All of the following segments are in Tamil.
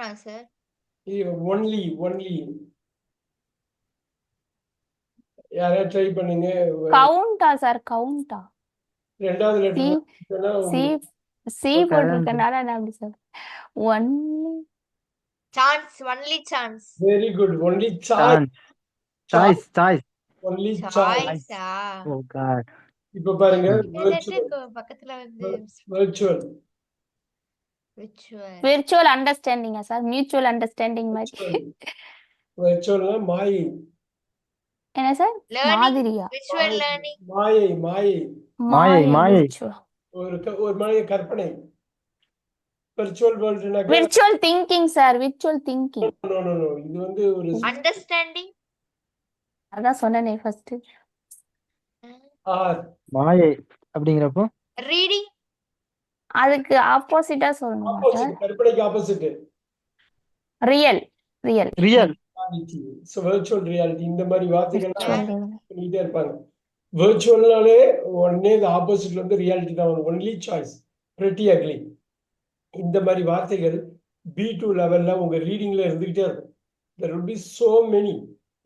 தானா சார்? Only only. யாராவது ட்ரை பண்ணுங்க. கவுண்டா சார்? கவுண்டா? ரெண்டாவது சி லெட்டர் சி சி போட்டிருக்கனால நான் அப்படி சொல்றேன். Only chance, only chance. Very good. Only choice. Choice only choice. சாய்ஸா? Oh god. இப்ப பாருங்க, இந்த லெட்டருக்கு பக்கத்துல வந்து வெர்ச்சுவல் விர்ச்சுவல். விர்ச்சுவல் அண்டர்ஸ்டாண்டிங்கா சார்? மியூச்சுவல் அண்டர்ஸ்டாண்டிங் மாதிரி. வெர்ச்சுவல்னா மாயை. என்ன சார்? லேர்னிங், மாதிரியா? Virtual learning. மாயை மாயை மாயை. virtual. ஒரு மாயை கற்பனை. வெர்ச்சுவல் வேர்ல்டுனாக்க virtual thinking sir. virtual thinking. No no no, இது வந்து ஒரு அண்டர்ஸ்டாண்டிங். அதான் சொன்னேனே ஃபர்ஸ்ட். ஆர் மாயை அப்படிங்கிறப்போ ரீடிங். அதுக்கு ஆப்போசிட்டா சொல்லணுமா சார்? ஆப்போசிட், கற்பனைக்கு opposite. Real real real. So virtual reality. இந்த மாதிரி வார்த்தைகள்லாம் virtual. பண்ணிட்டே இருப்பாங்க. வெர்ச்சுவல்னாலே உடனே இது ஆப்போசிட்ல வந்து ரியாலிட்டி தான் வரும். Only choice, pretty ugly. இந்த மாதிரி வார்த்தைகள் B2 லெவல்ல உங்க ரீடிங்ல இருந்துகிட்டே இருக்கும். there will be so many.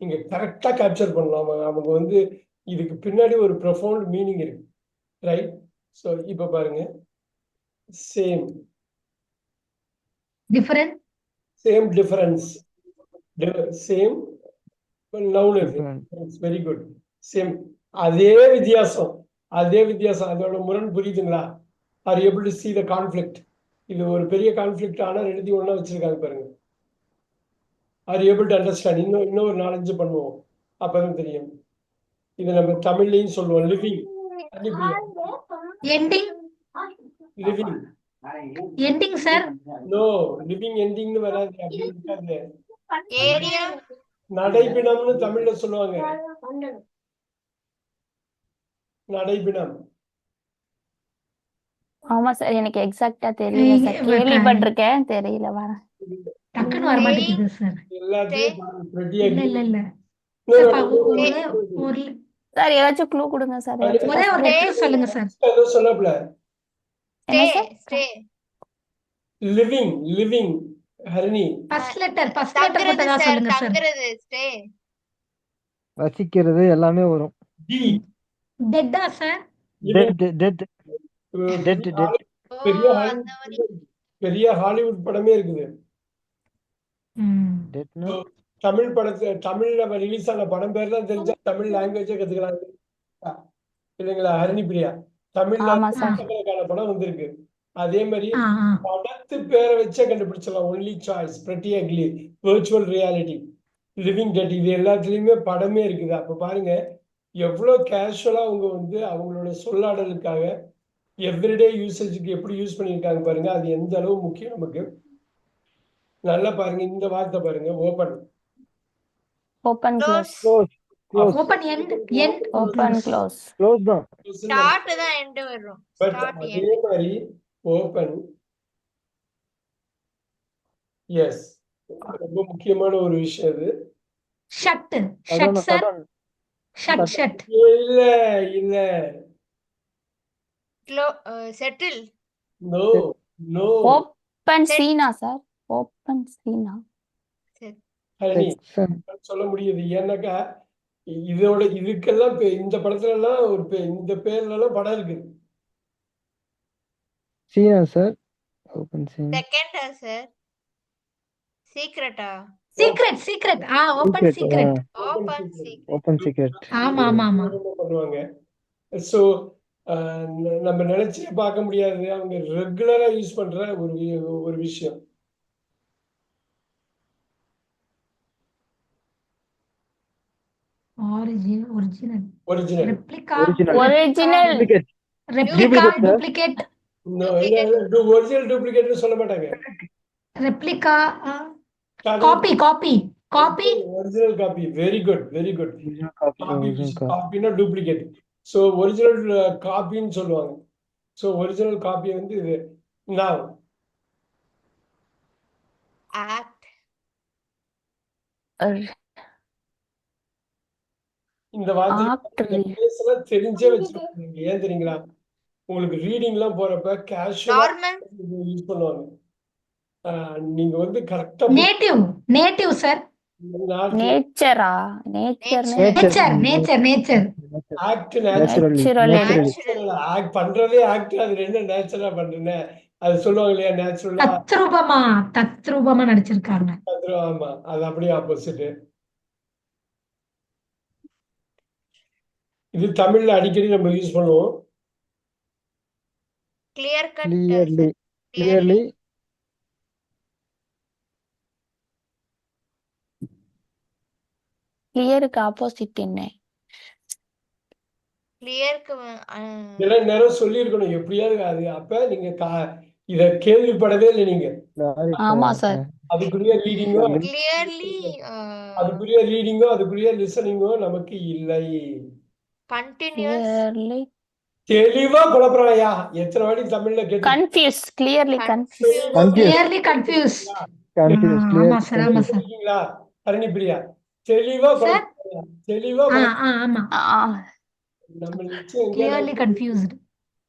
நீங்க கரெக்டா கேப்சர் பண்ணலாம். அவங்க வந்து இதுக்கு பின்னாடி ஒரு ப்ரொஃபவுண்ட் மீனிங் இருக்கு, ரைட்? ஸோ இப்போ பாருங்க, same difference. Same difference, same noun இது. Different. Very good. சேம், அதே வித்தியாசம், அதே வித்தியாசம். அதோட முரண் புரியுதுங்களா? Are able to see the conflict? இது ஒரு பெரிய கான்ஃபிளிக்ட், ஆனால் ரெண்டுத்தையும் ஒன்றா வச்சிருக்காங்க பாருங்க. Are able to understand? இன்னும் ஒரு 4-5 பண்ணுவோம், அப்பதான் தெரியும். இது நம்ம தமிழ்லையும் சொல்லுவோம், living. Ending. Living. Ending sir. No, living எண்டிங்னு வராது, அப்படி இருக்காது. ஏரியா. நடைபிணம்னு தமிழ்ல சொல்லுவாங்க. நடைபிணம். ஆமா சார், எனக்கு எக்ஸாக்ட்டா தெரியல சார். கேள்விப்பட்டிருக்கேன், தெரியல வர. டக்குன்னு வர மாட்டேங்குது சார். எல்லாத்தையும் pretty ஆ இல்ல இல்ல இல்ல No, sir, no, no, no, ஒரு சார் ஏதாச்சும் க்ளூ கொடுங்க சார். ஒரே ஒரு லெட்டர் சொல்லுங்க சார். ஏதோ சொன்னாப்ல. ஸ்டே, என்ன sir? Stay. Living, living. Harini. First letter தங்குறது மட்டும் தான் சார், சொல்லுங்க சார். தங்குறது. ஸ்டே. ரசிக்கிறது எல்லாமே வரும். டி. Theta sir? டெட். ஓ, பெரிய அந்த மாதிரி. பெரிய ஹாலிவுட் படமே இருக்குது. டெட்னா தமிழ் தமிழ்ல ரிலீஸ் ஆன படம் பேர் தான் தெரிஞ்சா தமிழ் லாங்குவேஜே கத்துக்கலாம் இல்லைங்களா ஹரிணி பிரியா? தமிழ்ல ஆமா சார். லட்சக்கணக்கான படம் வந்திருக்கு. அதே மாதிரி ஆ, ஆ. படத்து பேரை வச்சே கண்டுபிடிச்சலாம். Only choice, pretty ugly, virtual reality, living dead, இது எல்லாத்துலயுமே படமே இருக்குது. அப்ப பாருங்க எவ்வளவு கேஷுவலா அவங்க வந்து அவங்களோட சொல்லாடலுக்காக எவ்ரிடே யூசேஜுக்கு எப்படி யூஸ் பண்ணியிருக்காங்க பாருங்க. அது எந்த அளவு முக்கியம் நமக்கு. நல்லா பாருங்க, இந்த வார்த்தை பாருங்க, open. Open close. Close. Open end end open close. Close தான். ஸ்டார்ட் தான் எண்ட் வரும். பட் ஸ்டார்ட் அதே எண்ட். மாதிரி ஓபன், எஸ், ரொம்ப முக்கியமான ஒரு விஷயம் இது. Shut. Shut sir. Shut shut. இல்ல இல்ல, செட்டில். No no. ஓபன் சீனா சார்? ஓபன் சீனா? ஹரிணி சொல்ல முடியுது. ஏன்னாக்கா இதோட இதுக்கெல்லாம் இந்த படத்துல எல்லாம் இந்த பேர்ல எல்லாம் படம் இருக்கு. சீனா சார். ஓபன் சீனா. செகண்டா சார்? சீக்ரெட்டா? Secret. Open secret. Open secret. Open secret. ஆமா ஆமா ஆமா. பண்ணுவாங்க. சோ நம்ம நினைச்சே பார்க்க முடியாது, அவங்க ரெகுலரா யூஸ் பண்ற ஒரு விஷயம். Original. Replica. Original. Duplicate. Original டூப்ளிகேட்னு சொல்ல மாட்டாங்க. Replica. Copy. Original copy. Very good, very good. காப்பினா டூப்ளிகேட். சோ ஒரிஜினல் காப்பின்னு சொல்லுவாங்க. சோ ஒரிஜினல் காப்பி வந்து இது. now act. இந்த வார்த்தை பேசலாம் தெரிஞ்சே வச்சுக்கோங்க. ஏன் தெரியுங்களா? உங்களுக்கு ரீடிங் எல்லாம் போறப்ப கேஷுவலா நார்மல். யூஸ் பண்ணுவாங்க. நீங்க வந்து கரெக்டா நேட்டிவ் சார். நேச்சரா? நேச்சர்னு nature nature nature act naturally Naturally. Naturally act பண்றதே ஆக்ட், அது ரெண்டும் நேச்சுரலா பண்றேன்னு அது சொல்லுவாங்க இல்லையா, நேச்சுரலா. தத்ரூபமா நடிச்சிருக்காங்க. ஆமா, அது அப்படியே ஆப்போசிட். இது தமிழ்ல அடிக்கடி நம்ம யூஸ் பண்ணுவோம். clear cut clearly sir. Clearly கிளியருக்கு ஆப்போசிட் என்ன? clearக்கு இதெல்லாம் நேரம் சொல்லியிருக்கணும் எப்படியாவது. அது அப்ப நீங்க இத கேள்விப்படவே இல்லை நீங்க. ஆமா சார். அதுக்குரிய ரீடிங்கோ clearly அதுக்குரிய லிசனிங்கோ நமக்கு இல்லை. continuous கிளியர்லி தெளிவா குழப்பறாயா, எத்தனை வாட்டி தமிழ்ல கேட்டு confuse. Clearly confuse. Clearly confuse. Confuse ஆமா சார் ஆமா சார். இருக்கீங்களா ஹரிணி பிரியா? தெளிவா சார் குழப்பறாயா, தெளிவா ஆமா நம்ம நிச்சயம் எங்கேயாவது கிளியர்லி கன்ஃபியூஸ்டு.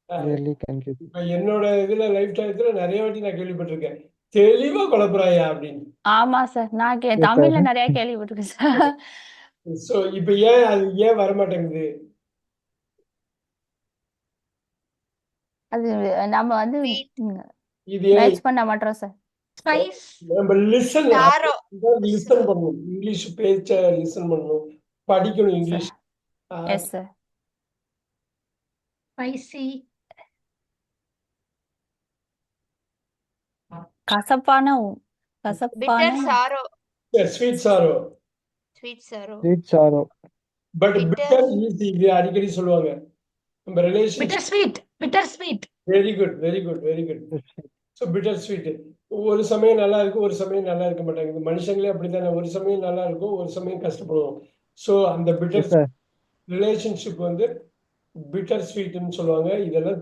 Clearly confuse. இப்ப என்னோட இதுல லைஃப் டைத்துல நிறைய வாட்டி நான் கேள்விப்பட்டிருக்கேன், தெளிவா குழப்பறாயா அப்படின்னு. ஆமா சார். நான் தமிழ்ல நிறைய கேள்விப்பட்டிருக்கேன் சார். சோ இப்ப ஏன் வரமாட்டேங்குது? அது நம்ம வந்து இது மேட்ச் பண்ண மாட்டோம் சார். ஸ்பைஸ் நம்ம லிசன் Taro. பண்ணணும், இங்கிலீஷ் பேச்ச லிசன் பண்ணணும், படிக்கணும் இங்கிலீஷ். Yes sir. ஸ்பைசி கசப்பான bitter sorrow. Sweet sorrow. Sweet sorrow. Sweet sorrow. But Bitter. Bitter easy, இது அடிக்கடி சொல்லுவாங்க நம்ம relation. Bitter sweet. Very good. So bitter sweet ஒரு சமயம் நல்லா இருக்கும், ஒரு சமயம் நல்லா இருக்க மாட்டாங்க. மனுஷங்களே அப்படித்தானே, ஒரு சமயம் நல்லா இருக்கும், ஒரு சமயம் கஷ்டப்படுவோம். ஸோ அந்த பிட்டர் சார் ரிலேஷன்ஷிப் வந்து பிட்டர் ஸ்வீட்னு சொல்லுவாங்க. இதெல்லாம்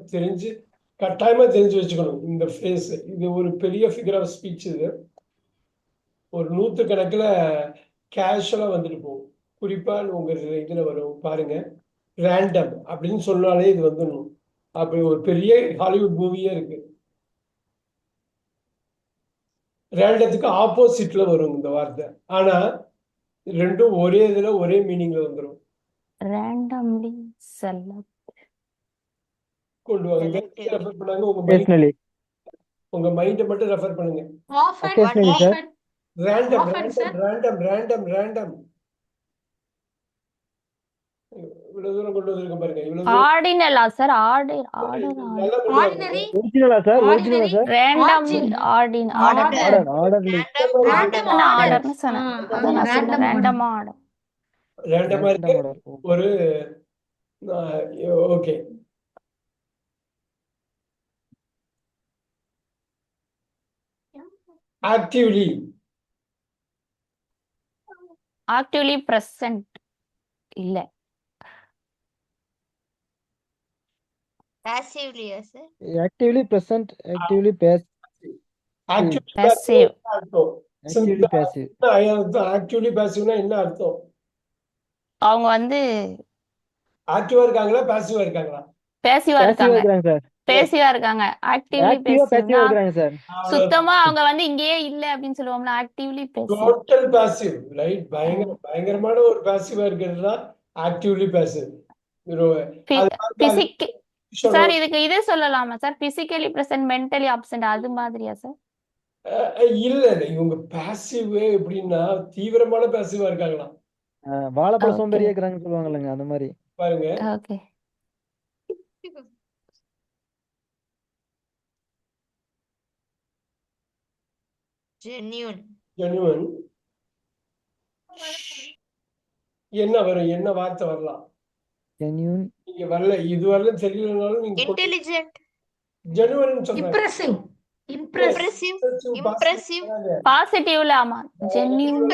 கட்டாயமா தெரிஞ்சு வச்சுக்கணும். இந்த ஃபேஸ் இது ஒரு பெரிய ஃபிகர் ஆஃப் ஸ்பீச். இது ஒரு 100 கணக்குல கேஷுவலா வந்துட்டு போகும். குறிப்பா உங்க இதுல வரும் பாருங்க, ரேண்டம் அப்படின்னு சொன்னாலே இது வந்துடணும். அப்படி ஒரு பெரிய ஹாலிவுட் மூவியே இருக்கு. ரேண்டத்துக்கு ஆப்போசிட்ல வரும் இந்த வார்த்தை, ஆனா ரெண்டும் ஒரே இதுல ஒரே மீனிங்ல வந்துடும். ரேண்டம்லி செலக்ட் கொண்டு வாங்க, Selective. ரெஃபர் பண்ணாங்க. ஒகேஷனலி உங்க மைண்டை மட்டும் ரெஃபர் பண்ணுங்க. Vocationally sir. Random Often, sir. Random இவ்வளவு தூரம் கொண்டு வந்திருக்க பாருங்க. இவ்வளவு தூரம் ஆர்டினலா சார்? ஆர்டர் நல்லா கொண்டு வாங்க. ஆர்டினரி ஒரிஜினலா சார்? ஒரிஜினலா சார்? ரேண்டம் ஆர்டர் ஆர்டர்லி ஆர்டர்னு சொன்னேன். அதான் நான் சொன்னேன் ரேண்டமா ஆர்டர். ரேண்டமா இருக்கு. ஒரு ஓகே, ஆக்டிவ்லி ஆக்டிவ்லி பிரசன்ட் இல்ல. Passively sir. Actively present. Actively Passive. Actively passive. Actively பாசிவ்னா என்ன அர்த்தம்? அவங்க வந்து ஆக்டிவா இருக்காங்களா, பாசிவா இருக்காங்களா? பேசிவா பாசிவா இருக்காங்க. இருக்காங்க சார். பேசிவா இருக்காங்க. ஆக்டிவ்லி ஆக்டிவா பாசிவா பேசிவ்னா இருக்காங்க சார். சுத்தமா அவங்க வந்து இங்கேயே இல்ல அப்படின்னு சொல்லுவோம்ல, actively passive. Total passive, right. பயங்கரமான ஒரு பாசிவா இருக்கிறது தான் ஆக்டிவ்லி பாசிவ். சார் இதுக்கு இது சொல்லலாமா sir? Physically present, mentally absent, அது மாதிரியா சார்? இல்ல இவங்க பாசிவ் எப்படின்னா தீவிரமான பாசிவா இருக்காங்களா. வாழைப்பழம் Okay. சோம்பேறியா இருக்கிறாங்கன்னு சொல்லுவாங்கல்லங்க, அந்த மாதிரி. பாருங்க, ஓகே. Genuine. ஜெனுவன் என்ன வரும், என்ன வார்த்தை வரலாம்? ஜென்யூன். நீங்க வரல, இது வரல தெரியலனாலும் நீங்க Intelligent. ஜெனுவன் சொல்றேன். இம்ப்ரெசிவ். Impressive. பாசிட்டிவ்ல ஆமா. ஜென்யூன்.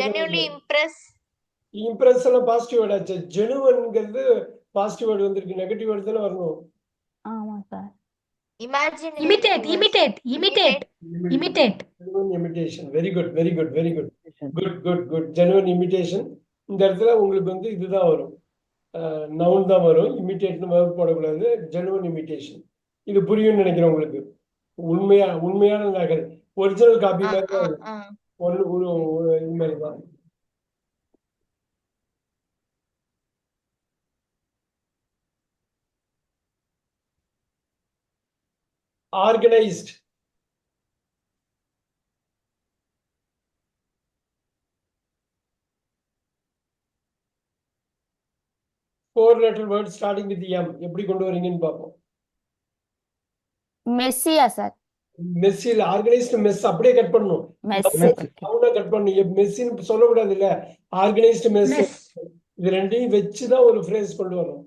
Genuinely impress. இம்ப்ரெஸ் எல்லாம் பாசிட்டிவ் வேர்ட் ஆச்சு. ஜெனுவன்ங்கிறது பாசிட்டிவ் வேர்ட் வந்திருக்கு, நெகட்டிவ் வேர்ட் தானே வரணும். ஆமா sir. Imagine. Imitate. Genuine imitation. Very good. Good. Genuine imitation. இந்த இடத்துல உங்களுக்கு வந்து இதுதான் வரும், நவுன் தான் வரும். இமிட்டேட்னு verb போடக்கூடாது. Genuine imitation. இது புரியும்னு நினைக்கிறேன் உங்களுக்கு. உண்மையான நகல் ஒரிஜினல் காப்பி ஆ மாதிரி ஆ தான் இது. ஆ இது மாதிரி தான். Organised four letter word starting with M எப்படி கொண்டு வரீங்கன்னு பார்ப்போம். Messiah sir? மெஸ்ஸி இல்ல, ஆர்கனைஸ்டு மெஸ் அப்படியே கட் பண்ணணும். மெஸ். கட் பண்ணணும். மெஸ்ஸின்னு சொல்லக்கூடாது இல்ல, ஆர்கனைஸ்டு மெஸ். Mess. இது ரெண்டையும் வச்சுதான் ஒரு ஃப்ரேஸ் கொண்டு வரணும்.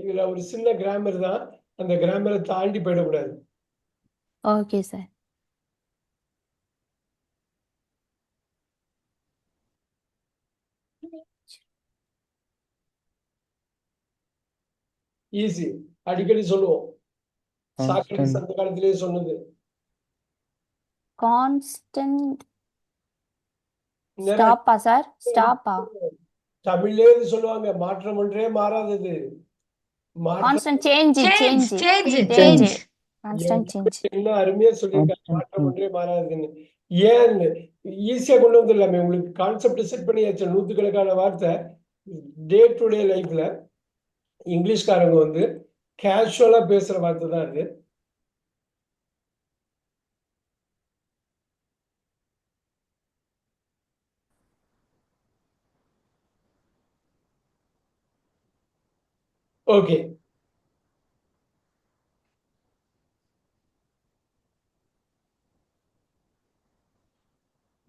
இதுல ஒரு சின்ன கிராமர் தான், அந்த கிராமரை தாண்டி போயிடக்கூடாது. Okay sir. ஈஸி, அடிக்கடி சொல்லுவோம். Socrates Constant. அந்த காலத்திலேயே சொன்னது. கான்ஸ்டன்ட் நிறைய ஸ்டாப்பா சார்? ஸ்டாப்பா? தமிழ்லயே இது சொல்லுவாங்க, மாற்றம் ஒன்றே மாறாதது. மாற்றம் constant change. Change. Change. Change. Change. Change. Constant change. என்ன அருமையா சொல்லியிருக்காங்க, Constant மாற்றம் change. ஒன்றே மாறாதுன்னு. ஏன் ஈஸியா கொண்டு வந்துடலாமே, உங்களுக்கு கான்செப்ட் செட் பண்ணியாச்சு. நூத்துக்கணக்கான வார்த்தை டே டு டே லைஃப்ல இங்கிலீஷ்காரங்க வந்து கேஷுவலா பேசுற வார்த்தை தான் அது. ஓகே,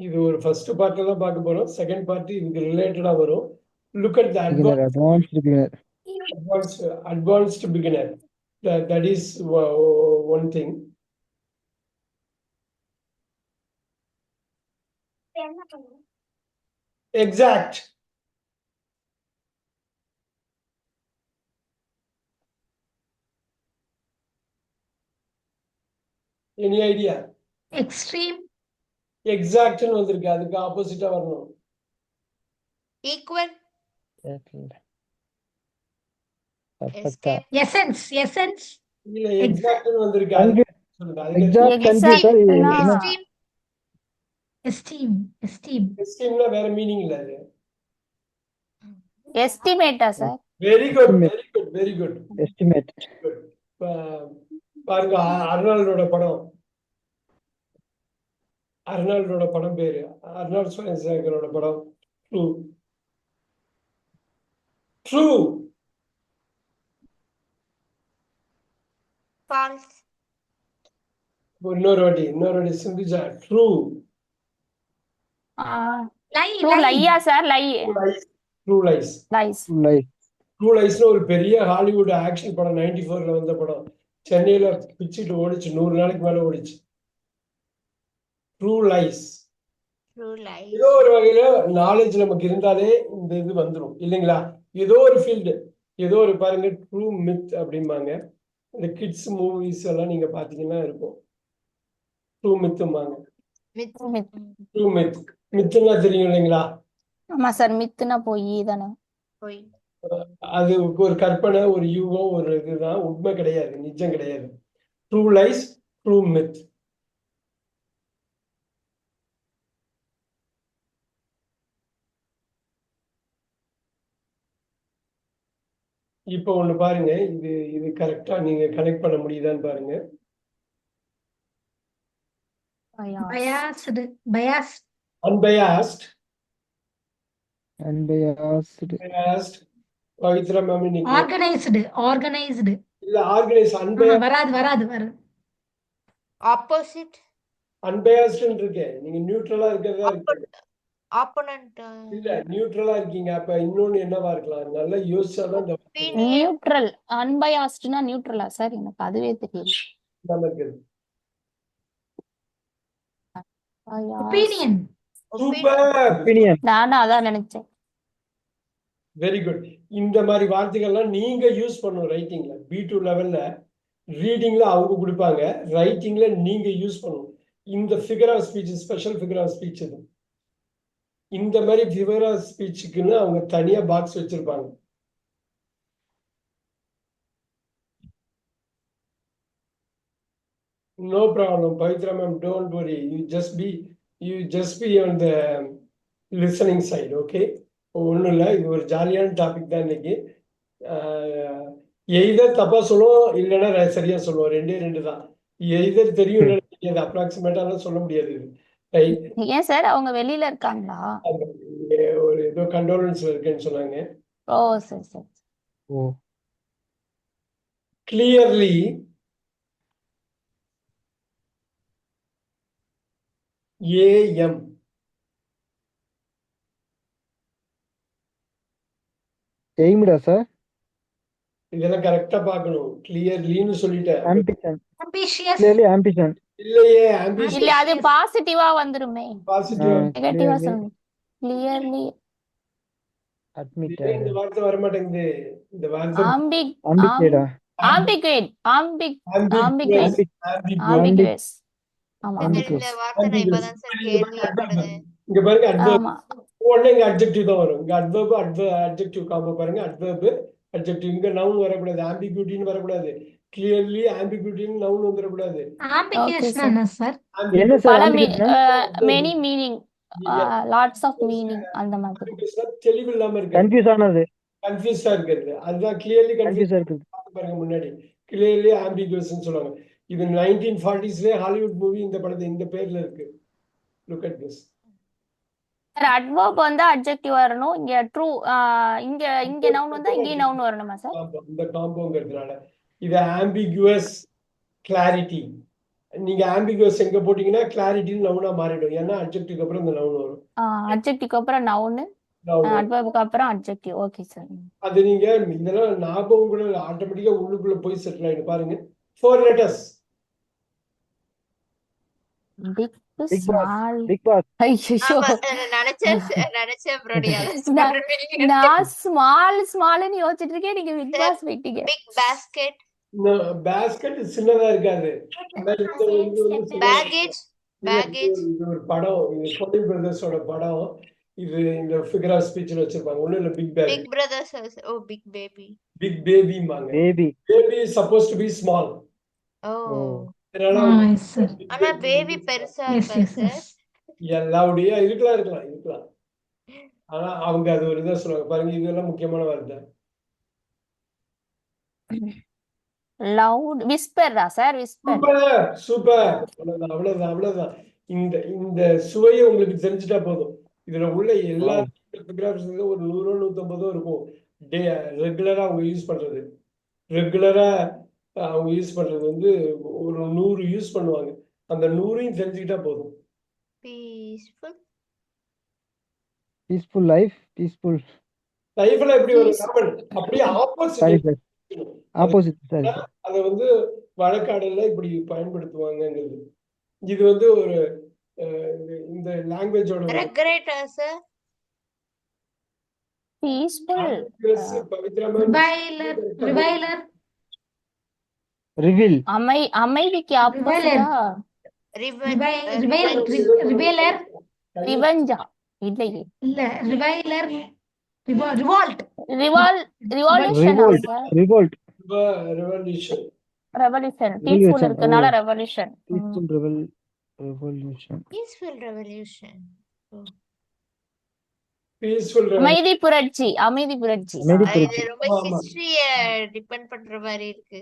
இது ஒரு ஃபர்ஸ்ட் பார்ட்ல தான் பார்க்க போறோம். செகண்ட் பார்ட் இதுக்கு ரிலேட்டடா வரும். Look at the Beginner, advanced beginner. advanced beginner. That is one thing. Exact. Any idea? Extreme. Exact ன்னு வந்திருக்கு, அதுக்கு ஆப்போசிட்டா வரணும். Equal Perfect. Escape Essence. Essence. இல்ல, exact ன்னு வந்திருக்கு. Confu- சொல்லுங்க, அதுக்கு Exact confuse sir. Extreme Esteem. Esteem. எஸ்டீம்னா வேற மீனிங் இல்ல அது. எஸ்டிமேட்டா sir? Very good, Estimate. Very good, very good. Estimate. பாருங்க, அர்னால்டோட படம். அர்னால்டோட படம் பேரு அர்னால்ட் ஸ்வாஸ்நேகரோட படம் ட்ரூ. ட்ரூ. ஃபால்ஸ் இன்னொரு வாட்டி சிந்திச்சா. ட்ரூ. Lie. True Lie. லையா sir? Lie. True lies. Lies. Life. True லைஸ்னு ஒரு பெரிய ஹாலிவுட் ஆக்ஷன் படம் 94ல வந்த படம். சென்னையில பிச்சுட்டு ஓடிச்சு, 100 நாளைக்கு மேல ஓடிச்சு. True lies. ட்ரூ லைஃப் ஏதோ ஒரு வகையில நாலேஜ் நமக்கு இருந்தாலே இந்த இது வந்துடும் இல்லைங்களா? ஏதோ ஒரு ஃபீல்டு, ஏதோ ஒரு பாருங்க, ட்ரூ மித் அப்படிம்பாங்க. இந்த கிட்ஸ் மூவிஸ் எல்லாம் நீங்க பாத்தீங்கன்னா இருக்கும், ட்ரூ மித்தும்பாங்க. Myth true myth. மித்துன்னா தெரியும் இல்லைங்களா? ஆமா சார், மித்துனா போய் தானே. போய் அது ஒரு கற்பனை, ஒரு யூகம், ஒரு இதுதான், உண்மை கிடையாது, நிஜம் கிடையாது. True lies, true myth. இப்போ ஒண்ணு பாருங்க, இது இது கரெக்டா நீங்க கனெக்ட் பண்ண முடியுதான்னு பாருங்க. Biased. Biased. Unbiased. Unbiased. Biased. Pavithra ma'am இன்னைக்கு Organized. Organized. இல்ல, ஆர்கனைஸ். வராது. ஆப்போசிட் அன்பயாஸ்ட்னு இருக்கு, நீங்க நியூட்ரலா இருக்கிறதா இருக்கு. ஆப்போனன்ட் இல்ல, நியூட்ரலா இருக்கீங்க. அப்ப இன்னொன்னு என்னவா இருக்கலாம்? நல்லா யோசிச்சாதான் இந்த நியூட்ரல். அன்பயாஸ்ட்னா நியூட்ரலா சார்? எனக்கு அதுவே தெரியல. நமக்கு Opinion. Super, Opinion. நானும் அதான் நினைச்சேன். Very good. இந்த மாதிரி வார்த்தைகள்லாம் நீங்க யூஸ் பண்ணணும் ரைட்டிங்ல. B2 லெவல்ல ரீடிங்ல அவங்க கொடுப்பாங்க, ரைட்டிங்ல நீங்க யூஸ் பண்ணணும். இந்த figure of speech special figure of speech இது. இந்த மாதிரி ஃபிகர் ஆஃப் ஸ்பீச்சுக்குன்னு அவங்க தனியா பாக்ஸ் வச்சிருப்பாங்க. No problem, Pavitra ma'am, don't worry. You just be on the listening side, okay? ஒன்றும் இல்லை, இது ஒரு ஜாலியான டாபிக் தான் இன்னைக்கு. எய்தர் தப்பா சொல்லுவோம், இல்லைன்னா சரியா சொல்லுவோம். ரெண்டு தான். எய்தர் தெரியும், இல்லைன்னா தெரியாது. அப்ராக்சிமேட்டாலாம் சொல்ல முடியாது இது. ரைட்? ஏன் சார் அவங்க வெளியில இருக்காங்களா? ஒரு ஏதோ கண்டோலன்ஸ்ல இருக்குன்னு சொன்னாங்க. ஓ சரி சரி. ஓ Clearly, AM. எய்ம்டா சார். இதெல்லாம் கரெக்டா பார்க்கணும். கிளியர்லின்னு சொல்லிட்டேன். ஆம்பிஷன். ambitious, clearly ambition. இல்லையே, இல்ல ஆம்பிஷன் அது பாசிட்டிவா வந்துருமே. பாசிட்டிவ். நெகட்டிவா சொல்லணும். Clearly admitted. இந்த வார்த்தை வர மாட்டேங்குது. இந்த வார்த்தை ஆம்பிகேடா. ஆம்பிகுவேட் ambiguous. ambiguous. ஆம்பிகுவேஸ். ஆமா சார், இந்த வார்த்தை நான் இப்பதான் சார் கேள்விப்படுது. இங்க பாருங்க, adverb. ஆமா. உடனே இங்க adjective தான் வரும். இங்க adverb, adjective காம்போ பாருங்க. adverb, adjective. இங்க noun வரக்கூடாது. ambiguityன்னு வரக்கூடாது. clearly ambiguityன்னு noun வந்துடக்கூடாது. ambiguous sir. என்ன சார்? என்ன சார் பல ஆம்பிகேட்னா? Many meaning, lots of meaning அந்த மாதிரி. Ambiguousனா தெளிவு இல்லாம இருக்கு. கன்ஃபியூஸ் ஆனது. கன்ஃபியூஸா இருக்கிறது. அதுதான் clearly confused. கன்ஃபியூஸா இருக்குது. பாருங்க முன்னாடி clearly ambiguousன்னு சொல்லுவாங்க. இது 1940ஸ்லயே ஹாலிவுட் மூவி இந்த படத்தை இந்த பேர்ல இருக்கு. Look at this. Sir adverb வந்து அட்ஜெக்டிவ் வரணும். இங்க ட்ரூ, இங்க நவுன் வந்தா இங்கேயும் நவுன் வரணுமா சார்? இந்த காம்போங்கிறதுனால இது ஆம்பிகுவஸ் கிளாரிட்டி. நீங்க ஆம்பிகுவஸ் எங்க போட்டீங்கன்னா கிளாரிட்டின்னு நவுனா மாறிடும். ஏன்னா அட்ஜெக்டிவ்க்கு அப்புறம் இந்த நவுன் வரும். அட்ஜெக்டிவ்க்கு அப்புறம் நவுன், அட்வர்புக்கு அப்புறம் அட்ஜெக்டிவ். Okay sir. அது நீங்க இதெல்லாம் ஞாபகம் கூட ஆட்டோமேட்டிக்கா உள்ளுக்குள்ள போய் செட்டில் ஆயிடும். பாருங்க, 4 letters. Big Big small. Big boss. ஐயோ ஆமா, நினைச்சேன் ப்ரோடியா. நான் ஸ்மால்னு யோசிச்சுட்டு இருக்கேன், நீங்க பிக் பாஸ் போயிட்டீங்க. பிக் பாஸ்கெட், பேஸ்கெட் சின்னதா இருக்காது. ஆனா இந்த இது வந்து சின்னதா பேகேஜ், பேகேஜ். இது ஒரு படம். இது கோடி பிரதர்ஸோட படம். இது இந்த ஃபிகர் ஆஃப் ஸ்பீச்ல வச்சிருப்பாங்க. ஒண்ணு இல்ல, big baby. Big brothers. Oh, big baby. Big பேபிமாங்க. Baby. Baby is suppose to be small. Oh, அதனால Yes, sir. ஆனா பேபி பெருசா Yes, இருக்காது yes, சார். yes. எல்லாவுடைய இருக்கலாம். ஆனா அவங்க அது ஒரு இதை சொல்லுவாங்க. பாருங்க, இதெல்லாம் முக்கியமான வார்த்தை. லவுட் விஸ்பரா சார்? விஸ்பர். சூப்பர். அவ்வளவுதான். இந்த சுவையை உங்களுக்கு தெரிஞ்சுட்டா போதும். இதுல உள்ள எல்லா ஒரு 100 150 இருக்கும். ரெகுலரா அவங்க யூஸ் பண்றது. அவங்க யூஸ் பண்றது வந்து ஒரு 100 யூஸ் பண்ணுவாங்க. அந்த 100ஐயும் தெரிஞ்சுக்கிட்டா போதும். Peaceful, peaceful life. பீஸ்ஃபுல் லைஃப்ல எப்படி ஒரு அப்படியே sorry opposite. Sir. Opposite sorry. அதை வந்து வழக்காடல இப்படி பயன்படுத்துவாங்கங்கிறது. இது வந்து ஒரு இந்த லாங்குவேஜோட ரெக்ரெட்டா sir. Peaceful. Pavithra Reviler, reviler, reveal. அமைதிக்கு ஆப்போசிட்டா reviler, ரிவெஞ்சா? இல்லையே. இல்ல reviler, revolt, ரிவால்யூஷனா sir? Revolt. Revolution. Revolution. Peaceful இருக்கனால revolution. Peaceful revolution. Peaceful revolution. Peaceful அமைதி புரட்சி. அமைதி புரட்சி. இது ரொம்ப ஆமா. ஹிஸ்டரிய டிபெண்ட் பண்ற மாதிரி இருக்கு.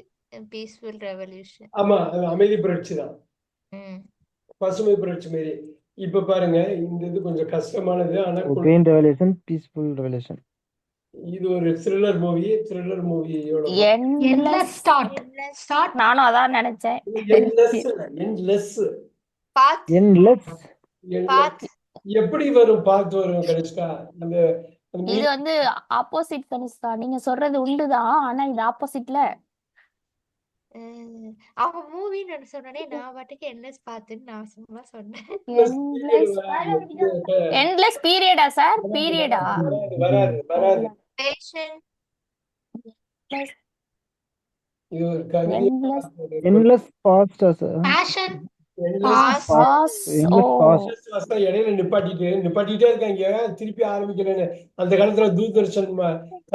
Peaceful revolution. ஆமா, அது அமைதி புரட்சி தான். பசுமை புரட்சி மாரி. இப்ப பாருங்க, இந்த இது கொஞ்சம் கஷ்டமானது. ஆனா கிரீன் ரெவல்யூஷன், பீஸ்ஃபுல் ரெவல்யூஷன். இது ஒரு த்ரில்லர் மூவியோட endless, start, நானும் அதான் நினைச்சேன். எண்ட்லெஸ். பாத், எண்ட்லெஸ். பாத். எப்படி வரும்? பார்த்து வரும் கனிஷ்கா. அந்த இது வந்து ஆப்போசிட் கனிஷ்கா. நீங்க சொல்றது உண்டுதான், ஆனா இது ஆப்போசிட்ல. அவங்க மூவின்னு சொன்னே நான் பாட்டுக்கு என்எஸ் பாத்துன்னு நான் சும்மா சொன்னேன். எண்ட்லெஸ் பீரியடா சார்? பீரியடா? வராது. பேஷன், இது ஒரு கவிதை. எண்ட்லெஸ் பாஸ்டா sir. passion, pass, endless pass. இடையில நிப்பாட்டிட்டே இருக்காங்க. திருப்பி ஆரம்பிக்கிறேன்னு. அந்த காலத்துல தூர்தர்ஷன்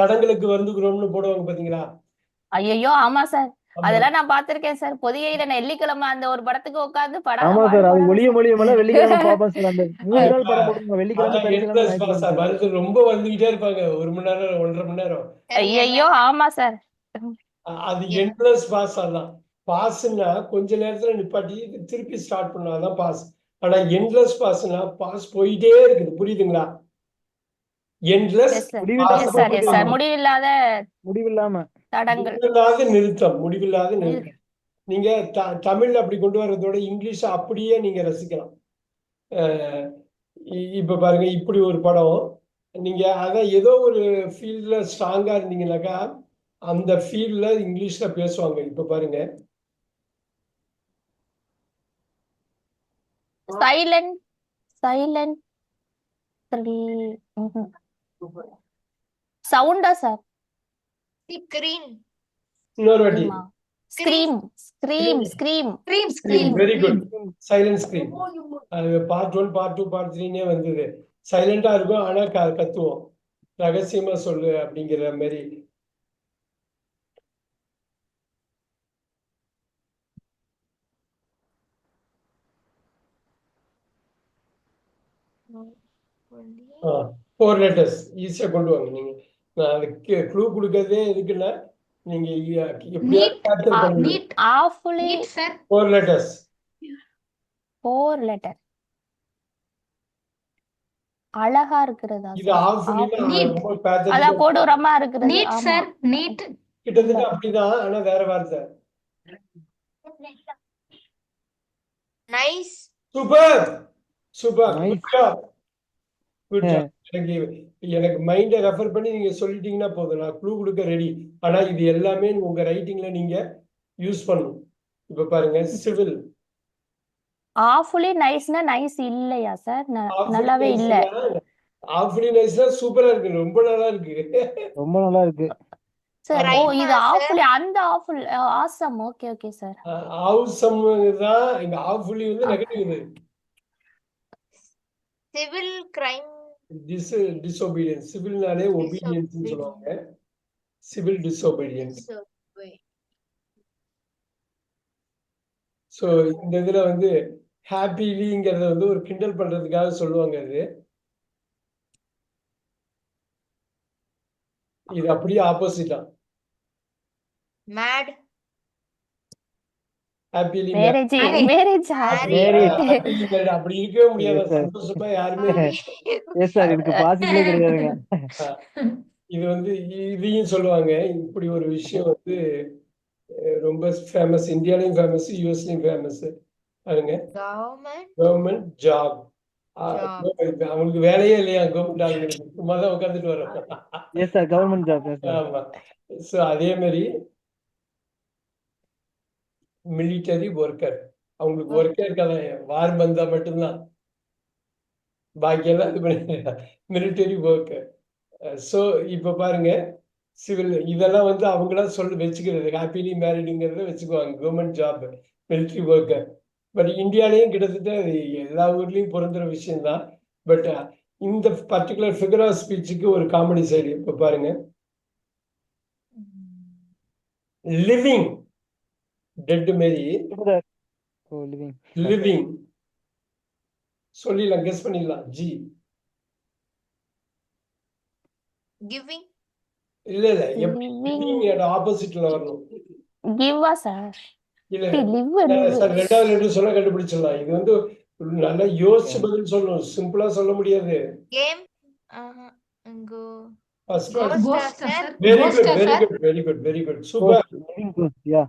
தடங்களுக்கு வந்துக்கிறோம்னு போடுவாங்க பாத்தீங்களா? ஐயோ ஆமா சார். ஆமா அதெல்லாம் நான் பார்த்திருக்கேன் சார். பொதிகையில வெள்ளிக்கிழமை அந்த ஒரு படத்துக்கு உட்கார்ந்து ஆமா சார், அது படம் ஒளிய மொழியமெல்லாம் வெள்ளிக்கிழமை பாப்போம் சார். அந்த 3 நாள் படம் போட்டுருங்க, வெள்ளிக்கிழமை, அதான் சனிக்கிழமை, எண்ட்லெஸ் பாஸ் ஞாயிற்றுக்கிழமை. வருது, ரொம்ப வந்துகிட்டே இருப்பாங்க, 1 மணி நேரம் 1.5 மணி நேரம். ஐயோ ஆமா சார். அது எண்ட்லெஸ் பாஸ். அதான் பாஸ்னா கொஞ்ச நேரத்துல நிப்பாட்டி திருப்பி ஸ்டார்ட் பண்ணா அதான் பாஸ். ஆனா எண்ட்லெஸ் பாஸ்னா பாஸ் போயிட்டே இருக்குது. புரியுதுங்களா? எண்ட்லெஸ் எஸ் சார், முடிவில்லாம எஸ் சார், எஸ் போயிட்டு சார். முடிவில்லாத முடிவில்லாம. தடங்கள். முடிவில்லாத நிறுத்தம், முடிவில்லாத நிறுத்தம். நீங்க தமிழ்ல அப்படி கொண்டு வர்றதோட இங்கிலீஷ் அப்படியே நீங்க ரசிக்கலாம். இப்ப பாருங்க, இப்படி ஒரு படம் நீங்க அதான் ஏதோ ஒரு ஃபீல்ட்ல ஸ்ட்ராங்கா இருந்தீங்கன்னாக்கா அந்த ஃபீல்ட்ல இங்கிலீஷ்ல பேசுவாங்க. இப்ப பாருங்க, சைலண்ட், சைலண்ட் சவுண்டா சார்? Screen. இன்னொரு வாட்டி. Scream, scream, scream, Scream, scream. scream. Very good. Silent scream. அது பார்ட் 1 பார்ட் 2 பார்ட் 3 வந்தது. சைலண்டா இருக்கும் ஆனா கத்துவோம். ரகசியமா சொல்லு அப்படிங்கிற மாதிரி. Only 4 லெட்டர்ஸ் ஈஸியா கொண்டு வாங்க. நீங்க நான் அதுக்கு க்ளூ கொடுக்கறதே எதுக்குன்னா நீங்க எப்படியா Neat. கேப்சர் பண்ணுங்க. Neat. awfully Neat, sir. 4 letters. 4 letter. அழகா இருக்கிறதா இது சார்? ஆஃப்லினா Neat. ரொம்ப அதான் பேத்தட்டிக்கா கொடூரமா இருக்கிறது. Neat, ஆமா. sir. Neat. கிட்டத்தட்ட அப்படிதான் ஆனா வேற வார்த்தை. nice. Super super. Nice. Good job, good job. எனக்கு மைண்டை ரெஃபர் பண்ணி நீங்க சொல்லிட்டீங்கன்னா போதும், நான் க்ளூ கொடுக்க ரெடி. ஆனா இது எல்லாமே உங்க ரைட்டிங்ல நீங்க யூஸ் பண்ணணும். இப்ப பாருங்க, சிவில். awfully niceனா நைஸ் இல்லையா சார்? நல்லாவே இல்ல. ஆஃப்லி நைஸ்னா சூப்பரா இருக்கு, ரொம்ப நல்லா இருக்கு. ரொம்ப நல்லா இருக்கு. சார் ஓ Crime இது ஆ, sir? awfully அந்த awful awesome. Okay okay sir. Awesome தான் இங்க ஆஃப்லி வந்து நெகட்டிவ். Civil crime. டிசோபீடியன்ஸ். சிவில்னாலே ஒபீடியன்ஸ் சொல்லுவாங்க. Civil disobedience. ஸோ இந்த இதுல வந்து ஹாப்பிலிங்கிறத வந்து ஒரு கிண்டல் பண்றதுக்காக சொல்லுவாங்க. இது அப்படியே ஆப்போசிட்டா. Mad. Happily marriage Married. Marriage Married. அப்படி இருக்கவே முடியாது. Yes, sir. சந்தோஷமா யாருமே எஸ் சார், இதுக்கு பாசிபிளே கிடையாதுங்க. இது வந்து இதையும் சொல்லுவாங்க. இப்படி ஒரு விஷயம் வந்து ரொம்ப ஃபேமஸ், இந்தியாலையும் ஃபேமஸ், யூஎஸ்லயும் ஃபேமஸ். பாருங்க, Government. Government job. Job. அவங்களுக்கு வேலையே இல்லையா கவர்மெண்ட் ஆளுங்களுக்கு, சும்மா தான் உட்காந்துட்டு வரோம். Yes sir, government job. S sir. ஆமா. ஸோ அதே மாதிரி மிலிட்டரி ஒர்க்கர், அவங்களுக்கு ஒர்க்கே இருக்காது, வார் வந்தா மட்டும்தான், பாக்கியெல்லாம் இது பண்ணி மிலிட்டரி ஒர்க்கர். ஸோ இப்போ பாருங்க, சிவில் இதெல்லாம் வந்து அவங்களா சொல்லி வச்சுக்கிறது. ஹாப்பிலி மேரிடுங்கிறத வச்சுக்குவாங்க, government job, military worker. But இந்தியாலையும் கிட்டத்தட்ட எல்லா ஊர்லேயும் பொருந்துற விஷயம்தான். பட் இந்த பர்டிகுலர் ஃபிகர் ஆஃப் ஸ்பீச்சுக்கு ஒரு காமெடி சைடு. இப்போ பாருங்க, லிவிங், டெட் மாரி ஓ, லிவிங். லிவிங் சொல்லிடலாம், கெஸ் பண்ணிடலாம். G Giving. இல்ல எப்படி ஆப்போசிட்ல வரணும். கிவ்வா சார்? இல்ல லிவ் சார், 2வது லெட்டர் சொன்னா கண்டுபிடிச்சிடலாம். இது வந்து நல்லா யோசிச்சு பதில் சொல்லணும், சிம்பிளா சொல்ல முடியாது. Game. Go. First Ghost, Ghost, sir. sir. Very Ghost, good, very sir. Good, very good, very good. Super living ghost. Yeah.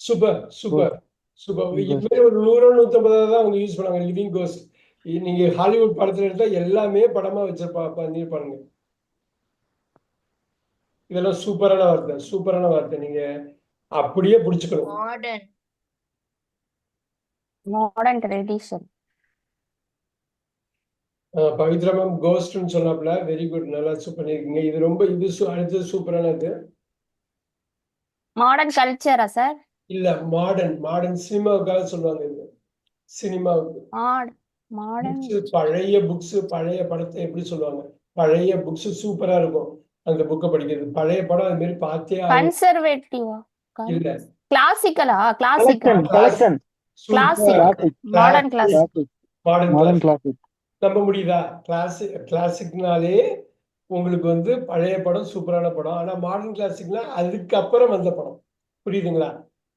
Super super super. Living ghost. இதுமாதிரி ஒரு 100 150 தான் அவங்க யூஸ் பண்ணாங்க, லிவிங் கோஸ்ட். நீங்க ஹாலிவுட் படத்துல எடுத்தா எல்லாமே படமா பண்ணிருப்பாங்க. இதெல்லாம் சூப்பரான வார்த்தை, சூப்பரான வார்த்தை. நீங்க அப்படியே பிடிச்சுக்கணும். Modern. Modern tradition. Pavithra ma'am கோஸ்ட்னு சொன்னாப்ல, வெரி குட், நல்லா பண்ணிருக்கீங்க. இது ரொம்ப அடுத்தது சூப்பரானது. மாடர்ன் கல்ச்சரா சார்? இல்ல, மாடர்ன் சினிமாவுக்காக சொல்லுவாங்க. இது சினிமாவுக்கு. மாடர்ன் பழைய புக்ஸ், பழைய படத்தை எப்படி சொல்லுவாங்க, பழைய புக்ஸ் சூப்பரா இருக்கும் அந்த புக்கை படிக்கிறது. பழைய படம் அது மாதிரி பார்த்தே கன்சர்வேட்டிவா? இல்ல, கிளாசிக்கலா? கிளாசிக்கா? Collection classic. Classic modern classic. Classic modern modern class classic. நம்ப முடியுதா? கிளாசிக்னாலே உங்களுக்கு வந்து பழைய படம், சூப்பரான படம். ஆனா மாடர்ன் கிளாசிக்னா அதுக்கப்புறம் வந்த படம். புரியுதுங்களா?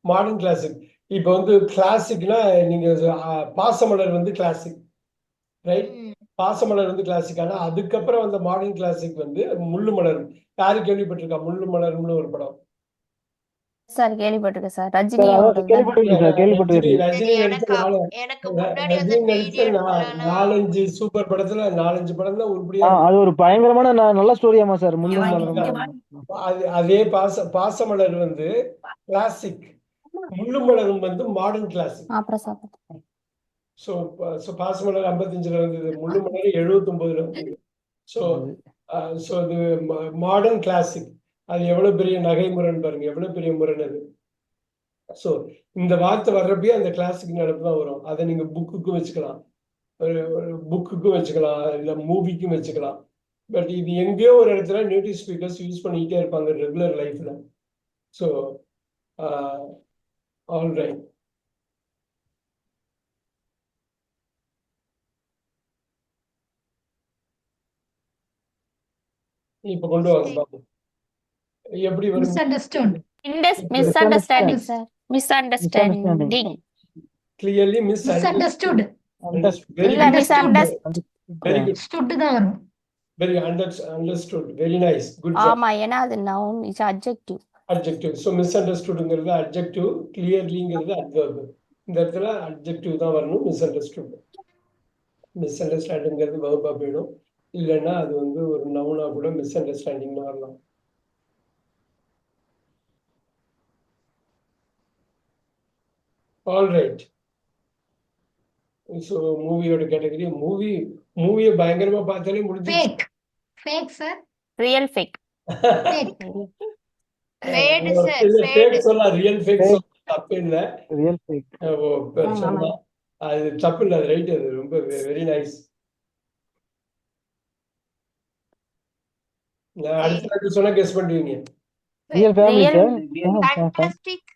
Modern classic. இப்ப வந்து கிளாசிக்னா நீங்க பாசமலர் வந்து கிளாசிக், ரைட்? பாசமலர் வந்து கிளாசிக். ஆனா அதுக்கப்புறம் வந்த மாடர்ன் கிளாசிக் வந்து முள்ளு மலர். யாரு கேள்விப்பட்டிருக்கா? முள்ளு மலர்னு ஒரு படம். சார் கேள்விப்பட்டிருக்கேன் சார். சார் ரஜினியோடது தானே? கேள்விப்பட்டிருக்கேன் சார், கேள்விப்பட்டிருக்கேன். ரஜினி நடிச்ச எனக்கு முன்னாடி அந்த ரஜினி நடிச்ச பீரியட்லலாம் 4-5 சூப்பர் படத்துல 4-5 படம் தான் உருப்படியா அது ஒரு பயங்கரமான நல்ல ஸ்டோரியாமா சார், முள்ளும் மலரும். அதே பாசமலர் வந்து கிளாசிக், முள்ளு மலரும் வந்து மாடர்ன் கிளாசிக். அப்புறம் சார் ஸோ பாசமலர் 55ல வந்தது, முள்ளு மலர் 79ல வந்தது. ஸோ ஸோ அது மாடர்ன் கிளாசிக். அது எவ்வளவு பெரிய நகை முரண் பாருங்க, எவ்வளவு பெரிய முரண் அது. ஸோ இந்த வார்த்தை வர்றப்பயே அந்த கிளாசிக் நினைப்பு தான் வரும். அதை நீங்க புக்குக்கும் வச்சுக்கலாம், ஒரு புக்குக்கும் வச்சுக்கலாம், இல்லை மூவிக்கும் வச்சுக்கலாம். பட் இது எங்கேயோ ஒரு இடத்துல நேட்டிவ் ஸ்பீக்கர்ஸ் யூஸ் பண்ணிக்கிட்டே இருப்பாங்க ரெகுலர் லைஃப்ல. So all right. இப்ப கொண்டு வாங்க பாப்போம் எப்படி வரும். Misunderstood. Misunderstanding sir. Misunderstanding. Clearly Misunderstood. Very இல்ல Understood. வெரி குட், Stood தான் வரும். Very understood, very nice, good. ஆமா, ஏன்னா அது noun, it's adjective. Adjective. So மிஸ்அண்டர்ஸ்டுட்ங்கிறது அட்ஜெக்டிவ், கிளியர்லிங்கிறது அட்வர்ப். இந்த இடத்துல அட்ஜெக்டிவ் தான் வரணும். மிஸ்அண்டர்ஸ்டாண்டிங்கிறது வெர்பா போயிடும். இல்லைன்னா அது வந்து ஒரு நவுனா கூட மிஸ்அண்டர்ஸ்டாண்டிங்னு வரலாம். All right. ஸோ மூவியோட கேட்டகரி மூவியை பயங்கரமா பார்த்தாலே முடிஞ்சு. Fake. Fake, sir. Real fake. Fake. சொல்லலாம், ரியல் ஃபேக் சொல்லலாம், தப்பு இல்லை. ரியல் ஃபேக் சொல்லலாம், அது தப்பு இல்லை, அது ரைட். அது ரொம்ப வெரி நைஸ். நான் அடுத்த சொன்னா கெஸ் பண்ணுவீங்க. Real family sir. ஃபேண்டாஸ்டிக்.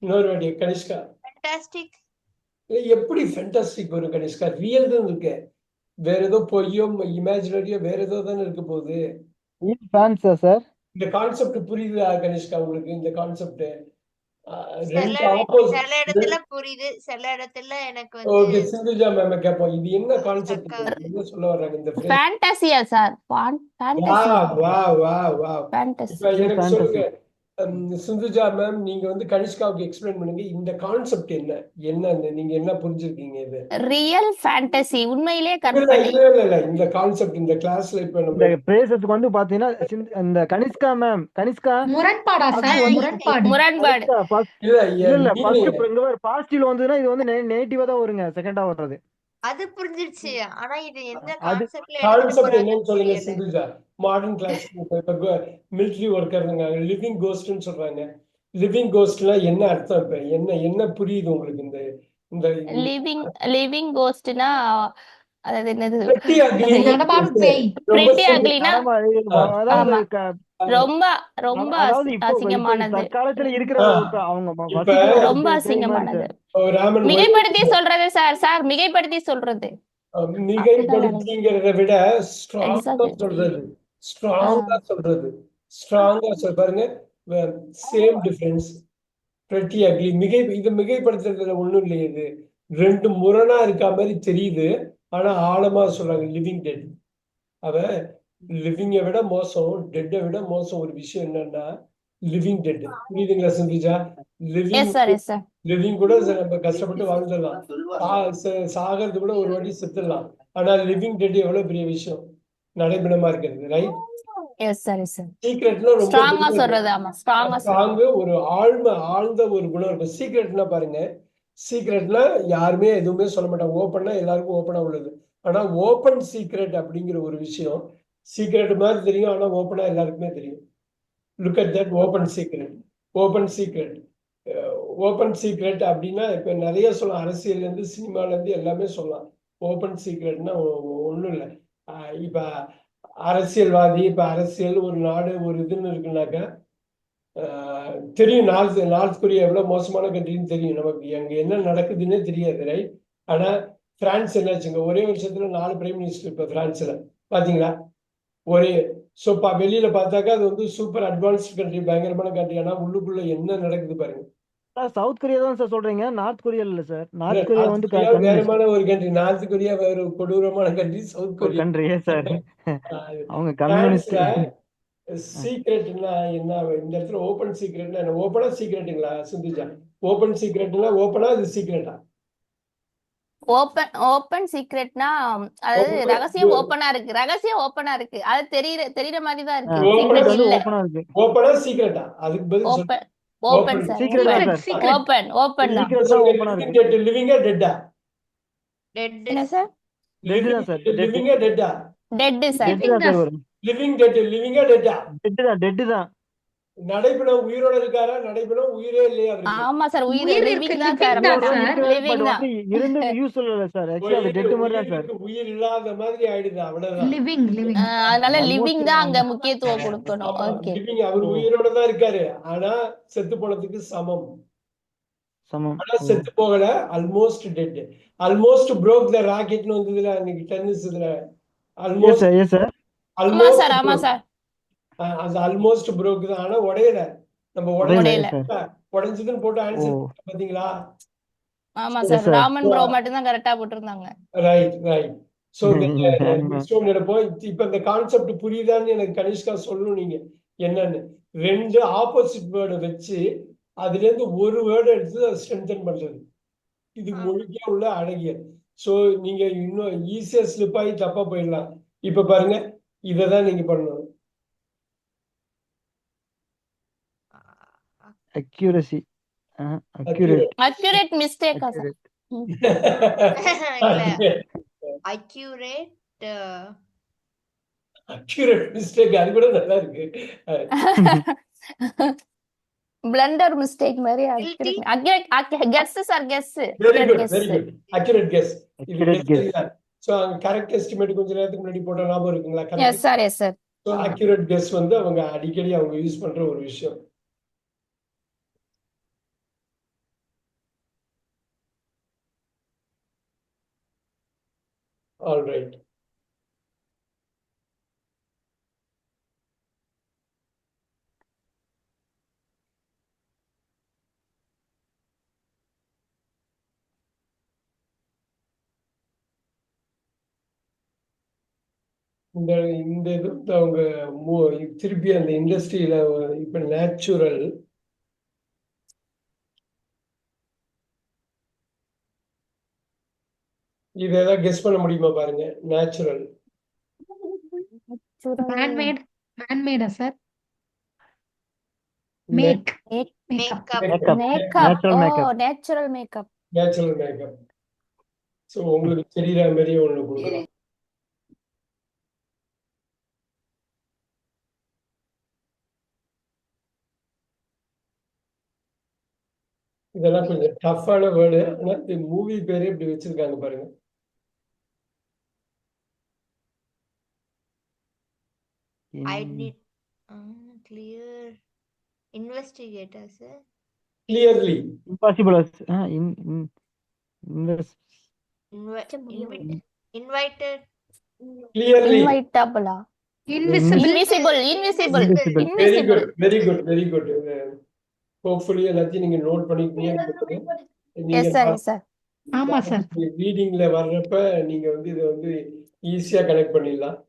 இன்னொரு வாட்டி கனிஷ்கா. ஃபேண்டாஸ்டிக். எப்படி ஃபேண்டாஸ்டிக் வரும் கனிஷ்கா? ரியல் தான் இருக்கு, வேற ஏதோ பொய்யோ இமேஜினரியோ வேற ஏதோ தானே இருக்க போகுது. ரியல் ஃபேன்ஸா சார்? இந்த கான்செப்ட் புரியுதா கனிஷ்கா உங்களுக்கு? இந்த கான்செப்ட் சில இடத்துல புரியுது, சில இடத்துல எனக்கு வந்து ஓகே, சிந்துஜா மேம் கேட்போம், இது என்ன கான்செப்ட், என்ன சொல்ல வர்றாங்க இந்த phrase? Fantasia sir? ஃபேண்டசி. வா வா வா. ஃபேண்டசி. இப்ப எனக்கு சொல்லுங்க சிந்துஜா மேம், நீங்க வந்து கனிஷ்காவுக்கு எக்ஸ்பிளைன் பண்ணுங்க, இந்த கான்செப்ட் என்ன நீங்க என்ன புரிஞ்சிருக்கீங்க? இது ரியல் ஃபேண்டசி, உண்மையிலே இல்ல கற்பனை. இல்ல இந்த கான்செப்ட் இந்த கிளாஸ்ல இப்ப இந்த நம்ம பிரேசஸ்க்கு வந்து பாத்தீங்கன்னா இந்த கனிஷ்கா மேம், கனிஷ்கா முரண்பாடா சார்? முரண்பாடு. முரண்பாடு. இல்ல ஃபர்ஸ்ட் இங்க வர பாசிட்டிவ் வந்ததுன்னா இது வந்து நெகட்டிவா தான் வருங்க, செகண்டா வர்றது. அது புரிஞ்சிருச்சு. ஆனா இது என்ன அது கான்செப்ட் என்னன்னு சொல்லுங்க சிந்துஜா. மாடர்ன் கிளாஸ் இப்ப மிலிட்டரி ஒர்க்கர்ங்க லிவிங் கோஸ்ட்னு சொல்றாங்க. லிவிங் கோஸ்ட்னா என்ன அர்த்தம்? இப்ப என்ன புரியுது உங்களுக்கு? இந்த இந்த லிவிங் கோஸ்ட்னா அதாவது என்னது? pretty ugly. நடமாடும் பேய். pretty uglyனா அதாவது ரொம்ப ரொம்ப அதாவது இப்போ அசிங்கமானது. தற்காலத்துல இருக்கிற அவங்க ரொம்ப அசிங்கமானது. ராமன் மிகைப்படுத்தி சொல்றது சார், மிகைப்படுத்தி சொல்றது. மிகைப்படுத்திங்கிறத விட ஸ்ட்ராங்கா பாருங்க. Same difference. pretty ugly. இது மிகைப்படுத்துறதுல ஒண்ணும் இல்லையே. இது ரெண்டு முரணா இருக்க மாதிரி தெரியுது, ஆனா ஆழமா சொல்றாங்க லிவிங் டெட். அவ லிவிங்கை விட மோசம், டெட்டை விட மோசம். ஒரு விஷயம் என்னன்னா லிவிங் டெட். புரியுதுங்களா சிந்துஜா? லிவிங் கூட நம்ம கஷ்டப்பட்டு வாழ்ந்துடலாம், சாகிறது கூட ஒரு வாட்டி செத்துடலாம். ஆனா லிவிங் டெட் எவ்வளவு பெரிய விஷயம், நடைபெறமா இருக்கிறது, ரைட்? சீக்ரெட்னா ரொம்ப ஒரு ஆழ்ந்த ஒரு குணம் இருக்கும். சீக்ரெட்னா பாருங்க, சீக்ரெட்னா யாருமே எதுவுமே சொல்ல மாட்டாங்க, ஓப்பனா எல்லாருக்கும் ஓப்பனா உள்ளது. ஆனா ஓப்பன் சீக்ரெட் அப்படிங்கிற ஒரு விஷயம் சீக்ரெட் மாதிரி தெரியும், ஆனா ஓப்பனா எல்லாருக்குமே தெரியும். Look at that open secret. Open secret அப்படின்னா இப்ப நிறைய சொல்லலாம், அரசியல்ல இருந்து சினிமால இருந்து எல்லாமே சொல்லலாம். ஓப்பன் சீக்ரெட்னா ஒண்ணும் இல்லை. இப்ப அரசியல்வாதி, இப்ப அரசியல் ஒரு நாடு ஒரு இதுன்னு இருக்குனாக்கா தெரியும் நார்த் கொரியா எவ்வளவு மோசமான கண்ட்ரின்னு தெரியும் நமக்கு. அங்க என்ன நடக்குதுன்னே தெரியாது, ரைட்? ஆனா பிரான்ஸ் என்னாச்சுங்க, ஒரே வருஷத்துல 4 பிரைம் மினிஸ்டர் இப்ப பிரான்ஸ்ல பாத்தீங்களா? ஒரே வெளியில பார்த்தாக்கா அது வந்து சூப்பர் அட்வான்ஸ்ட் கண்ட்ரி, பயங்கரமான கண்ட்ரி. ஆனா உள்ளுக்குள்ள என்ன நடக்குது பாருங்க. சவுத் கொரியா தான் சார் சொல்றீங்க, நார்த் கொரியா இல்ல சார். நார்த் கொரியா நார்த் வந்து கொரியா கம்யூனிஸ்ட் வேறமான ஒரு கண்ட்ரி, நார்த் கொரியா வேற ஒரு கொடூரமான கண்ட்ரி, சவுத் ஒரு கொரியா. கண்ட்ரியே சார். அவங்க கம்யூனிஸ்ட். பிரான்ஸ்ல சீக்ரெட்னா என்ன? இந்த இடத்துல ஓபன் சீக்ரெட்னா என்ன? ஓபனா சீக்ரெட்டுங்களா சிந்துஜா? ஓபன் சீக்ரெட்னா ஓபனா இது சீக்ரெட்டா? ஓப்பன் சீக்ரெட்னா அதாவது ரகசியம் ஓப்பனா இருக்கு, அது தெரியற மாதிரி தான் இருக்கு, சீக்ரெட் சீக்ரெட் வந்து இல்ல. ஓப்பனா இருக்கு. ஓபனா சீக்ரெட்டா? அதுக்கு பதில் சொல்லு. ஓப்பன் சார், சீக்ரெட் தான் சார். சீக்ரெட் ஓப்பன் தான். சீக்ரெட் தான் ஓப்பனா இருக்கு. லிவிங்கா டெட்டா? டெட் என்ன சார்? டெட் தான் சார். லிவிங்கா டெட்டா? Dead sir. டெட் தான் சார் வரும். லிவிங் டெட், லிவிங்கா டெட்டா? டெட் தான். நடைபெறும் உயிரோட இருக்காரா? நடைபெறும் உயிரே இல்லையா அவருக்கு? ஆமா சார், உயிர் லிவிங் இருக்கு, தான் living சார். தான் சார். லிவிங் தான். இருந்து யூஸ் இல்ல சார். ஆக்சுவலி அது டெட் மாதிரி தான் சார். உயிர் இல்லாத மாதிரி ஆயிடுது, அவ்வளவுதான். லிவிங் அதனால லிவிங் ஆல்மோஸ்ட் தான் அங்க முக்கியத்துவம் கொடுக்கணும். ஓகே. லிவிங், அவர் உயிரோட தான் இருக்காரு, ஆனா செத்து போனதுக்கு சமம். சமம். ஆனா செத்து போகல, almost dead. Almost broke the ராக்கெட்னு வந்ததுல அன்னைக்கு டென்னிஸ் இதுல. Almost yes sir. ஆமா சார், ஆமா சார். அந்த ஆல்மோஸ்ட் broke தான், ஆனா உடையல. நம்ம உடையல. உடைஞ்சதுன்னு போட்டு ஆன்சர் பாத்தீங்களா? ஆமா சார், ராமன் ப்ரோ மட்டும் தான் கரெக்டா போட்டிருந்தாங்க. Right right. So next one எடுப்போம். இப்ப இந்த கான்செப்ட் புரியுதான்னு எனக்கு கனிஷ்கா சொல்லணும் நீங்க. என்னன்னு 2 ஆப்போசிட் வேர்டை வச்சு அதுல இருந்து ஒரு வேர்டு எடுத்து அதை ஸ்ட்ரென்தன் பண்றது, இது முழுக்க உள்ள அழகிய. சோ நீங்க இன்னும் ஈஸியா ஸ்லிப் ஆகி தப்பா போயிடலாம். இப்ப பாருங்க, இததான் நீங்க பண்ணணும். அக்யூரசி. அக்யூரேட் மிஸ்டேக்கா சார்? அக்யூரேட் அக்யூரேட் மிஸ்டேக், அது கூட நல்லா இருக்கு. பிளண்டர் மிஸ்டேக் மாதிரி. Guess sir, guess. Very good, very good. Accurate guess. Accurate guess. So correct estimate கொஞ்ச நேரத்துக்கு முன்னாடி போட்ட ஞாபகம் இருக்குங்களா? Yes sir, yes sir. So accurate guess வந்து அவங்க அடிக்கடி அவங்க யூஸ் பண்ற ஒரு விஷயம். All right. இந்த இந்த இது வந்து அவங்க திருப்பி அந்த இண்டஸ்ட்ரியில இப்ப நேச்சுரல், இது ஏதாவது கெஸ் பண்ண முடியுமா பாருங்க? நேச்சுரல், மேன்மேடா sir? Make makeup. Makeup. Natural makeup. Natural makeup. Natural makeup. So உங்களுக்கு தெரியுற மாதிரி ஒண்ணு கொடுக்குறோம். இதெல்லாம் கொஞ்சம் டஃப்பான வேர்டு, ஆனா மூவி பேரே இப்படி வச்சிருக்காங்க பாருங்க. I need clear investigator sir. Clearly. Impossible. Invited. Clearly. இன்வைட்டபிளா? Invisible. Invisible. Very good, very good, very good. Hopefully எல்லாத்தையும் நீங்க நோட் பண்ணிக்கிறீங்க. Yes sir, yes sir. ஆமா சார். ரீடிங்ல வர்றப்ப நீங்க வந்து இதை வந்து ஈஸியா கனெக்ட் பண்ணிடலாம்.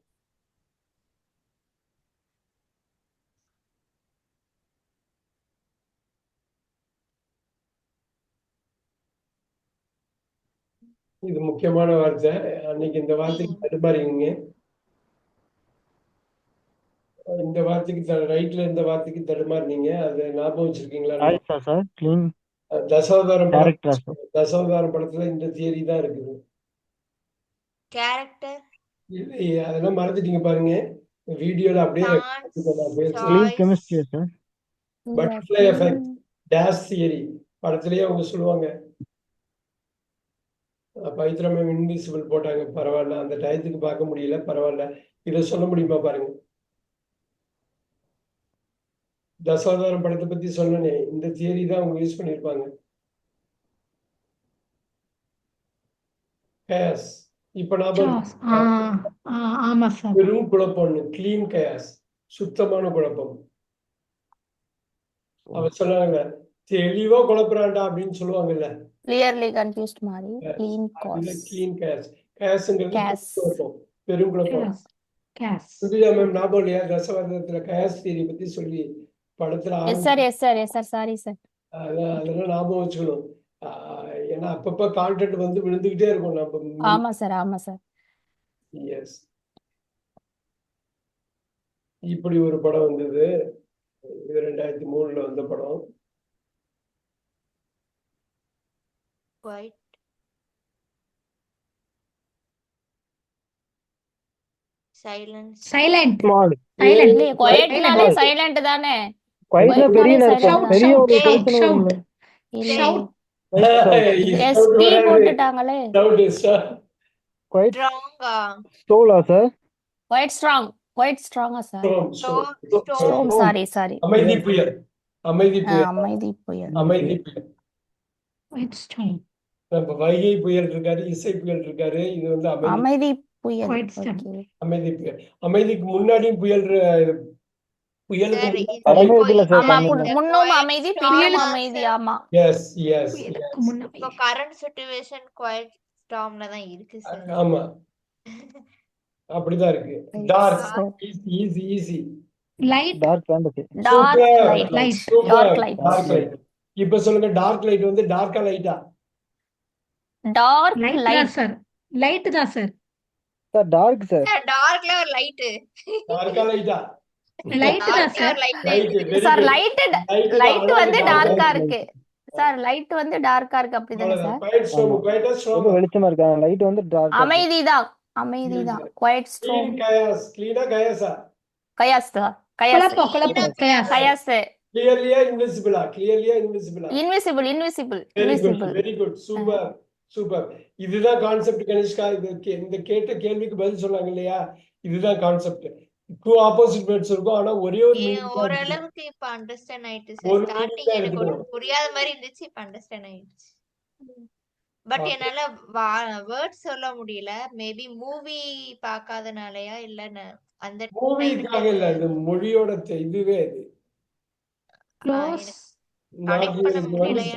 இது முக்கியமான வார்த்தை. அன்னைக்கு இந்த வார்த்தைக்கு தடுமாறிங்க. இந்த வார்த்தைக்கு ரைட்ல இந்த வார்த்தைக்கு தடுமாறினீங்க. அது ஞாபகம் வச்சிருக்கீங்களா? தசாவதாரம் படத்துல இந்த தியரி தான் இருக்குது. Character. அதெல்லாம் மறந்துட்டீங்க பாருங்க. வீடியோல அப்படியே பட்டர்ஃப்ளை எஃபெக்ட், டேஷ் தியரி படத்திலேயே அவங்க சொல்லுவாங்க. பைத்திரமே இன்விசிபிள் போட்டாங்க, பரவாயில்ல. அந்த டயத்துக்கு பார்க்க முடியல, பரவாயில்ல. இதை சொல்ல முடியுமா பாருங்க? தசாவதாரம் படத்தை பத்தி சொன்னனே, இந்த தியரி தான் அவங்க யூஸ் பண்ணியிருப்பாங்க. கயாஸ். இப்ப நான் சாஸ் ஆமா சார். வெறும் குழப்பம், கிளீன் கயாஸ், சுத்தமான குழப்பம். அவ சொன்னாங்க தெளிவா குழப்புறான்டா அப்படின்னு சொல்லுவாங்கல்ல, கிளியர்லி கன்ஃபியூஸ்ட் மாதிரி க்ளீன் அதுல காஸ் கிளீன் கயாஸ். கயாஸ்ங்கிறது கேஸ் குழப்பம், பெரும் குழப்பம். கேஸ் கேஸ் சுபிதா மேம் ஞாபகம் இல்லையா? தசவதாரத்துல கயாஸ் தியரி பத்தி சொல்லி படத்துல S sir yes sir yes sir sorry sir அதெல்லாம் ஞாபகம் வச்சுக்கணும். ஏன்னா அப்பப்ப கான்டென்ட் வந்து விழுந்துகிட்டே இருக்கும் நம்ம. ஆமா சார் ஆமா சார் எஸ். இப்படி ஒரு படம் வந்தது, இது 2003ல வந்த படம். Quiet. Silence. Silent small silent இல்லையே குவைட்னாலே சைலண்ட் தானே குவைட்னா பெரிய அர்த்தம், Shout, பெரிய ஒரு shout, டென்ஷன் shout. வரும்ல. இல்லையே Shout. எஸ்டி போட்டுட்டாங்களே குவைட் Strong. ஸ்டோலா சார்? குவைட் ஸ்ட்ராங்கா சார் Storm. சாரி சாரி அமைதி புயல், அமைதி புயல், அமைதி புயல் அமைதி புயல். White storm. நம்ம வைகை புயல் இருக்காரு, இசை புயல் இருக்காரு. இது வந்து அமைதி புயல் Quiet storm. ஓகே அமைதி புயல். அமைதிக்கு முன்னாடியும் புயல் புயல். Sir, இது படமே இப்போ இதுல சார் ஆமா பண்ணீங்க. முன்னும் quiet அமைதி storm பின்னும் தான் அமைதி sir. ஆமா எஸ் எஸ் புயலுக்கு முன்னாடி இப்போ current situation quiet stormல தான் இருக்கு சார். ஆமா, அப்படிதான் இருக்கு. Dark, So, easy easy. Light dark fantasy. Dark light Light. Dark light dark light. இப்ப சொல்லுங்க, டார்க் லைட் வந்து டார்க்கா லைட்டா? டார்க் லைட் தான் லைட் சார். லைட் தான் sir. Sir dark sir. Sir, darkல ஒரு light. டார்க்கா லைட்டா? லைட் தான் Darkல சார். ஒரு light லைட், இருக்கு. Very sir good. லைட் வந்து டார்க்கா இருக்கு சார் லைட் வந்து டார்க்கா இருக்கு அப்படிதானே சார் குவைட் ஸ்ட்ராங், குவைட்டா ரொம்ப ஸ்ட்ராங். வெளிச்சமா இருக்காங்க, லைட் வந்து டார்க். அமைதிதான் குவைட் ஸ்ட்ராங் க்ளீன் கயாஸ், க்ளீனா கயாஸா? கயாஸ் குழப்பம் கயாஸ். கயாஸ் கிளியர்லியா இன்விசிபிளா? கிளியர்லியா இன்விசிபிளா? Invisible very good, very good, super super. இதுதான் கான்செப்ட் கனிஷ்கா. இந்த கேட்ட கேள்விக்கு பதில் சொன்னாங்க இல்லையா, இதுதான் கான்செப்ட். டூ ஆப்போசிட் வேர்ட்ஸ் இருக்கும், ஆனா ஒரே ஒரு மீனிங் தான். ஓரளவுக்கு இப்ப அண்டர்ஸ்டாண்ட் ஆயிட்டு சார். ஒரு meaning ஸ்டார்டிங் தான் எனக்கு எடுக்கணும். ஒன்றும் புரியாத மாதிரி இருந்துச்சு, இப்ப அண்டர்ஸ்டாண்ட் ஆயிடுச்சு. But Okay. என்னால வேர்ட்ஸ் சொல்ல முடியல. மேபி மூவி பார்க்காதனாலயா இல்ல அந்த மூவிக்காக இல்ல, இந்த மொழியோட இதுவே இது. க்ளோஸ். Connect பண்ண முடியலையா?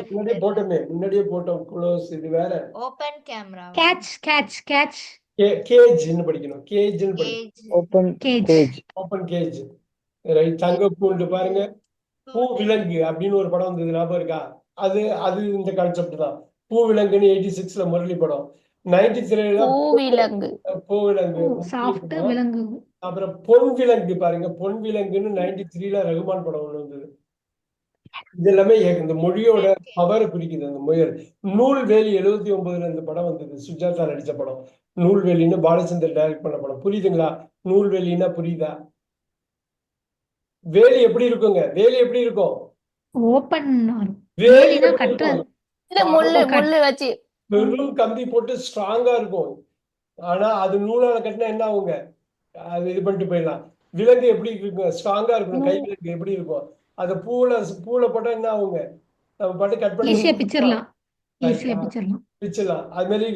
முன்னாடியே போட்டோம் க்ளோஸ். இது வேற. Open camera. கேட்ச். கேஜ்னு படிக்கணும், கேஜ்னு படிக்கணும். Cage. Open cage. Cage. Open cage. Right. தங்க பூண்டு பாருங்க, பூ விலங்கு அப்படின்னு ஒரு படம் வந்தது, ஞாபகம் இருக்கா? அது அது இந்த கான்செப்ட் தான். பூ விலங்குன்னு 86ல முரளி படம். 93ல பூவிலங்கு பூ விலங்கு. சாஃப்ட் விலங்கு. அப்புறம் பொன் விலங்கு பாருங்க, பொன் விலங்குன்னு 93ல ரகுமான் படம் ஒண்ணு வந்தது. இது எல்லாமே இந்த மொழியோட பவரை குறிக்குது. அந்த முயல். நூல்வேலி 79ல இந்த படம் வந்தது, சுஜாதா நடிச்ச படம். நூல்வேலின்னு பாலச்சந்தர் டைரக்ட் பண்ண படம். புரியுதுங்களா? நூல்வேலின்னா புரியுதா? வேலி எப்படி இருக்குங்க? வேலி எப்படி இருக்கும்? ஓபன். வேலி வேலினா எப்படி கட்டு. இருக்கும்? முள்ளு வச்சு வெறும் கம்பி போட்டு ஸ்ட்ராங்கா இருக்கும். ஆனா அது நூலால கட்டினா என்ன ஆகுங்க? அது இது பண்ணிட்டு போயிடலாம். விலங்கு எப்படி இருக்குங்க? ஸ்ட்ராங்கா இருக்கணும். கை விலங்கு எப்படி இருக்கும்? அது பூல போட்டா என்ன ஆகுங்க? நம்ம பாட்டு கட் பண்ணி ஈஸியா பிச்சிரலாம். பிச்சிடலாம். அது மாதிரி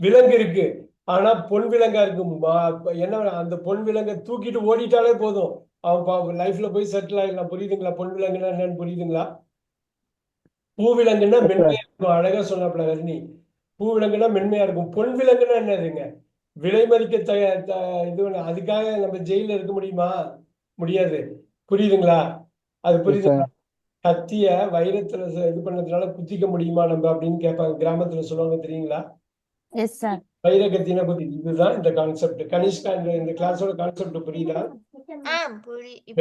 விலங்கு இருக்கு, ஆனா பொன் விலங்கா இருக்கு. என்ன அந்த பொன் விலங்கை தூக்கிட்டு ஓடிட்டாலே போதும், அவன் லைஃப்ல போய் செட்டில் ஆயிடலாம். புரியுதுங்களா? பொன் விலங்குன்னா என்னன்னு புரியுதுங்களா? பூ விலங்குன்னா மென்மையா இருக்கும். அழகா சொன்னாப்ல ரஜினி. பூ விலங்குன்னா மென்மையா இருக்கும். பொன் விலங்குன்னா என்னதுங்க? விலை மதிக்க இது அதுக்காக நம்ம ஜெயில இருக்க முடியுமா? முடியாது. புரியுதுங்களா? அது புரியுதுங்களா? கத்திய வைரத்துல இது பண்ணதுனால குத்திக்க முடியுமா நம்ம அப்படின்னு கேட்பாங்க, கிராமத்துல சொல்லுவாங்க, தெரியுங்களா? எஸ் சார் வைர கத்தினா குத்தி. இதுதான் இந்த கான்செப்ட். கனிஷ்கா, இந்த கிளாஸோட கான்செப்ட் புரியுதா?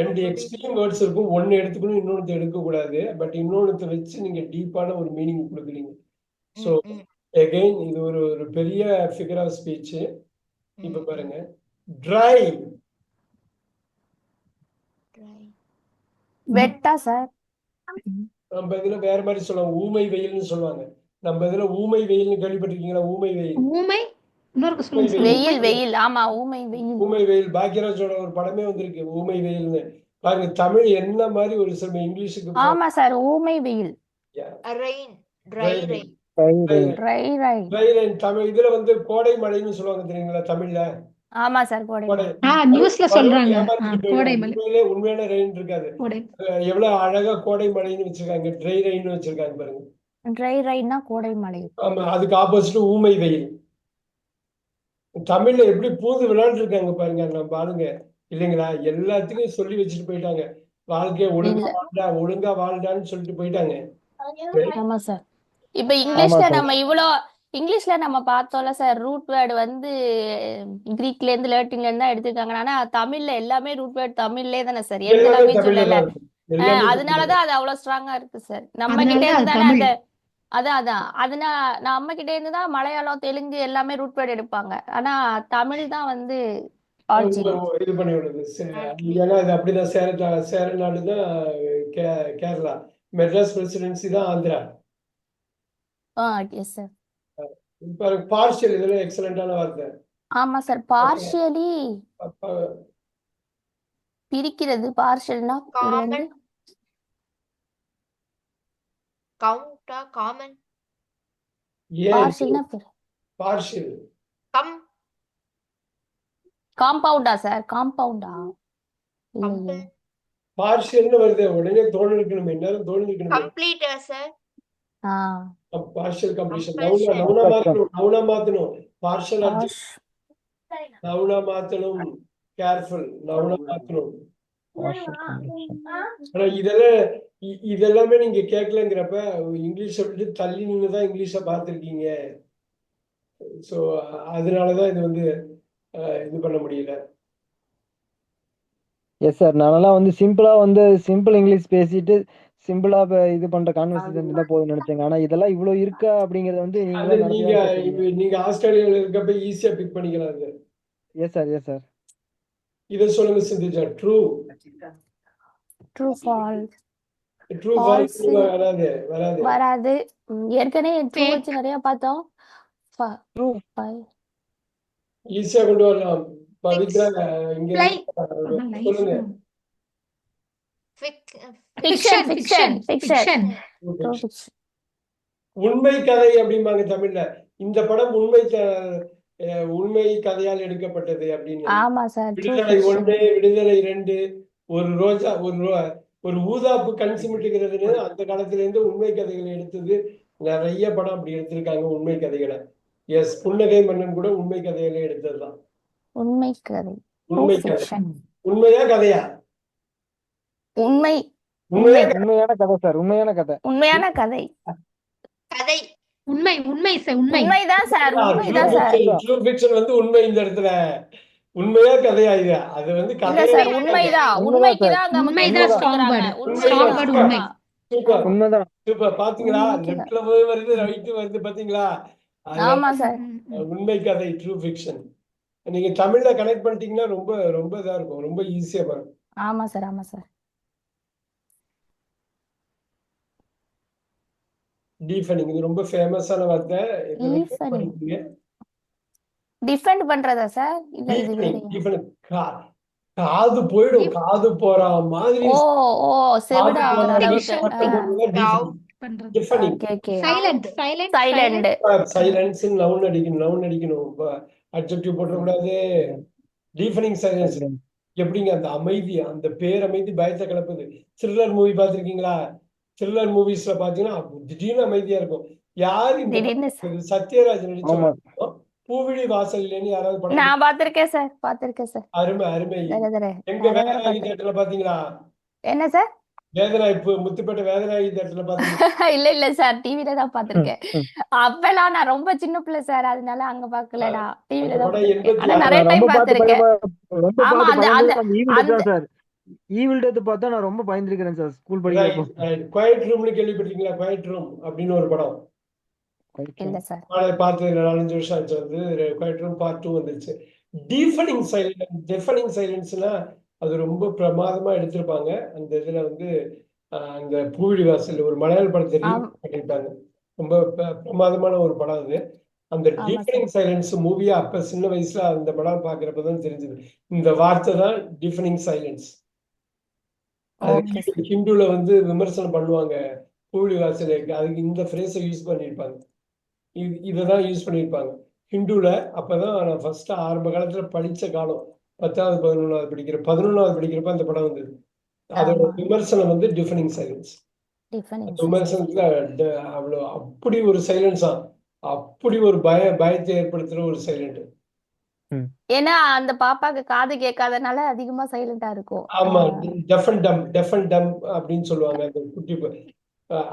ரெண்டு எக்ஸ்ட்ரீம் வேர்ட்ஸ் இருக்கும், ஒன்னு எடுத்துக்கணும், இன்னொன்னு எடுக்க கூடாது. பட் இன்னொன்னு வச்சு நீங்க டீப்பான ஒரு மீனிங் கொடுக்குறீங்க. சோ அகைன் இது ஒரு பெரிய ஃபிகர் ஆஃப் ஸ்பீச். இப்ப பாருங்க, ட்ரை. வெட்டா சார் நம்ம இதுல வேற மாதிரி சொல்லுவாங்க, ஊமை வெயில்னு சொல்லுவாங்க. நம்ம இதுல ஊமை வெயில்னு கேள்விப்பட்டிருக்கீங்களா? ஊமை வெயில். ஊமை. இன்னொரு சொல்லுங்க. வெயில் ஆமா ஊமை வெயில். ஊமை வெயில் பாக்யராஜோட ஒரு படமே வந்திருக்கு, ஊமை வெயில்னு. பாருங்க தமிழ் என்ன மாதிரி ஒரு சில இங்கிலீஷுக்கு ஆமா சார், ஊமை வெயில். Rain, try rain. ட்ரை ரை. தமிழ் இதுல வந்து கோடை மழைன்னு சொல்லுவாங்க தெரியுங்களா தமிழ்ல. ஆமா சார், கோடை கோடை மழை. நியூஸ்ல சொல்றாங்க. ஏமாத்திட்டு கோடை போயிடுவாங்க. மலை. உண்மையிலே உண்மையான ரெயின் இருக்காது. கோடை. எவ்வளவு அழகா கோடை மழைன்னு வச்சிருக்காங்க, ட்ரை ரெயின்னு வச்சிருக்காங்க பாருங்க. ட்ரை ரைனா கோடை மழை. ஆமா, அதுக்கு ஆப்போசிட் ஊமை வெயில். தமிழ்ல எப்படி பூந்து விளையாண்டு இருக்காங்க பாருங்க நம்ம ஆளுங்க, இல்லைங்களா? எல்லாத்துக்கும் சொல்லி வச்சுட்டு போயிட்டாங்க, வாழ்க்கைய ஒழுங்கா இல்ல. வாழ்டா ஒழுங்கா வாழ்டான்னு சொல்லிட்டு போயிட்டாங்க. ஆமா சார். இப்ப ஆமா இங்கிலீஷ்ல சார். இங்கிலீஷ்ல நம்ம பார்த்தோம்ல சார், ரூட் வேர்டு வந்து கிரீக்ல இருந்து லாட்டின்ல இருந்து தான் எடுத்திருக்காங்க. ஆனா தமிழ்ல எல்லாமே ரூட் வேர்டு தமிழ்லயே தானே சார், எந்த எல்லாமே லாங்குவேஜ் தமிழ்ல சொல்லல. தான் இருக்கு. எல்லாமே தமிழ்ல. அதனாலதான் அது அவ்வளவு ஸ்ட்ராங்கா இருக்கு சார். நம்ம கிட்ட அதனாலதான் இருந்து அது தானே தமிழ். அதான் நம்ம கிட்ட இருந்து தான் மலையாளம் தெலுங்கு எல்லாமே ரூட் வேர்டு எடுப்பாங்க. ஆனா தமிழ் தான் வந்து ஆரிஜின். இது பண்ணி விடுது. ஏன்னா இது அப்படிதான் சேர நாடு தான் கேரளா, மெட்ராஸ் பிரசிடென்சி தான் ஆந்திரா. Yes sir. பாருங்க பார்ஷியல், இதெல்லாம் எக்ஸலண்டான வார்த்தை. ஆமா சார், பார்ஷியலி அப்ப பிரிக்கிறது. பார்ஷியல்னா இது வந்து காமன், கவுண்டா, காமன், ஏன் பார்ஷியல்னா பார்ஷியல் கம், காம்பவுண்டா சார்? காம்பவுண்டா இல்லையே. கம்பிள், பார்ஷியல்னு வருது, உடனே தோணு இருக்கணுமே, எல்லாரும் தோணு இருக்கணுமே. கம்ப்ளீட்டா சார். Partial completion. Compulsion. நவுனா மாத்தணும். பார்ஷியல் நவுனா மாத்தணும். கேர்ஃபுல், நவுனா மாத்தணும். ஆனா இதெல்லாமே நீங்க கேட்கலங்கிறப்ப இங்கிலீஷ விட்டு தள்ளி நின்னுதான் இங்கிலீஷ பார்த்திருக்கீங்க. சோ அதனாலதான் இது வந்து இது பண்ண முடியல. எஸ் சார், நானெல்லாம் வந்து சிம்பிள் இங்கிலீஷ் பேசிட்டு சிம்பிளா இது பண்ற கான்வர்சேஷன் இருந்தா போதும்னு நினைச்சேங்க. ஆனா இதெல்லாம் இவ்வளவு இருக்கா அப்படிங்கறது வந்து அது நீங்களே நீங்க ஆஸ்திரேலியால இருக்கப்ப ஈஸியா பிக் பண்ணிக்கலாம். Yes sir. இத சொல்லுங்க சிந்திஜா. ட்ரூ ஃபால்ஸ் ஃபால்ஸ் வராது. ஏற்கனவே ட்ரூ Fake. வச்சு நிறைய பார்த்தோம். ட்ரூ ஈஸியா கொண்டு வரலாம். பவித்ரா இங்க Fly. சொல்லுங்க. ஃபிக்ஷன். உண்மை கதை அப்படிம்பாங்க தமிழ்ல. இந்த படம் உண்மை கதையால் எடுக்கப்பட்டது அப்படின்னு. ஆமா சார். விடுதலை 1, விடுதலை 2, ஒரு ரோஜா ஒரு ஊதாப்பு கண் சிமிட்டுகிறதுன்னு அந்த காலத்துல இருந்து உண்மை கதைகளை எடுத்தது நிறைய படம் அப்படி எடுத்திருக்காங்க. உண்மை கதைகளை. எஸ், புன்னகை மன்னன் கூட உண்மை கதைகளை எடுத்ததுதான். உண்மை கதை. உண்மை கதை. உண்மையா கதையா? உண்மையான கதை சார். உண்மையான கதை. கதை, உண்மை சார். உண்மைதான் சார். ட்ரூ ஃபிக்ஷன் வந்து உண்மை. இந்த இடத்துல உண்மையா கதையா? இது அது வந்து இல்ல கதை. சார், உண்மைதான். உண்மைக்குதான் அங்க உண்மைதான் முக்கியத்துவம் strong கொடுக்கறாங்க. word. Strong word உண்மை. சூப்பர் உண்மைதான். சூப்பர். பாத்தீங்களா, உண்மைக்குதான். லெஃப்ட்ல வருது, ரைட் வருது, பாத்தீங்களா? ஆமா சார். உண்மை கதை, ட்ரூ ஃபிக்ஷன். நீங்க தமிழ்ல கனெக்ட் பண்ணிட்டீங்கன்னா ரொம்ப ரொம்ப இதா இருக்கும், ரொம்ப ஈஸியா வரும். ஆமா சார். டீஃபனிங், இது ரொம்ப ஃபேமஸான வார்த்தை. டிஃபெண்ட் பண்றதா சார்? இல்ல இது வேற. காது போயிடும், காது போற மாதிரி. செவிடா சைலன்ஸ் நவுன் அடிக்கணும். அட்ஜெக்டிவ் போடக்கூடாது. டீஃபனிங் சைலன்ஸ் எப்படிங்க? அந்த அமைதி, அந்த பேரமைதி பயத்தை கிளப்புது. த்ரில்லர் மூவி பாத்திருக்கீங்களா? த்ரில்லர் மூவிஸ்ல பாத்தீங்கன்னா திடீர்னு அமைதியா இருக்கும். யாரு இந்த சத்யராஜ் நடிச்ச பூவிழி வாசல்லேன்னு யாராவது படம்? நான் பாத்திருக்கேன் சார். அருமை. எங்க வேதநாயகி தியேட்டர்ல பாத்தீங்களா? என்ன சார்? முத்துப்பேட்டை வேதநாயகி தியேட்டர்ல பாத்தீங்களா? இல்ல சார், டிவில தான் பாத்திருக்கேன். அப்பெல்லாம் நான் ரொம்ப சின்ன பிள்ளை சார், அதனால அங்க பாக்கலடா. டிவில தான் பாத்திருக்கேன். ஆனா நிறைய டைம் பாத்திருக்கேன். ஆமா, சார் ஈவில் டெத் பார்த்தா நான் ரொம்ப பயந்துருக்கேன் சார் ஸ்கூல் படிக்கிறப்போ. குவைட் ரூம்னு கேள்விப்பட்டீங்களா? குவைட் ரூம் அப்படின்னு ஒரு படம். இல்ல சார். பார்த்து 4-5 வருஷம் ஆச்சு. வந்து குவைட் ரூம் பார்ட் 2 வந்துருச்சு. டெஃபனிங் சைலன்ஸ்னா அது ரொம்ப பிரமாதமா எடுத்திருப்பாங்க. அந்த இதுல வந்து அந்த பூவிழி வாசல் ஒரு மலையாள படத்தை பண்ணிருப்பாங்க. ரொம்ப பிரமாதமான ஒரு படம் அது. அந்த டீஃபனிங் சைலன்ஸ் மூவியா அப்ப சின்ன வயசுல அந்த படம் பாக்குறப்பதான் தெரிஞ்சது. இந்த வார்த்தை தான் டீஃபனிங் சைலன்ஸ். அது ஓகே சார். ஹிந்துல வந்து விமர்சனம் பண்ணுவாங்க பூலி வாசலுக்கு, அதுக்கு இந்த ஃப்ரேஸை யூஸ் பண்ணியிருப்பாங்க. இதைதான் யூஸ் பண்ணியிருப்பாங்க ஹிந்துல. அப்பதான் நான் ஃபர்ஸ்ட் ஆரம்ப காலத்துல படிச்ச காலம் 10வது 11வது படிக்கிறப்ப அந்த படம் வந்தது. அதோட ஆமா. விமர்சனம் வந்து டிஃபனிங் சைலன்ஸ். டிஃபனிங் விமர்சனத்துல அவ்வளோ அப்படி ஒரு சைலன்ஸா, அப்படி ஒரு பயத்தை ஏற்படுத்துற ஒரு சைலண்ட். ஏன்னா அந்த பாப்பாக்கு காது கேட்காதனால அதிகமா சைலண்டா இருக்கும். ஆமா, டெஃப் அண்ட் டம் அப்படின்னு சொல்லுவாங்க. அந்த குட்டி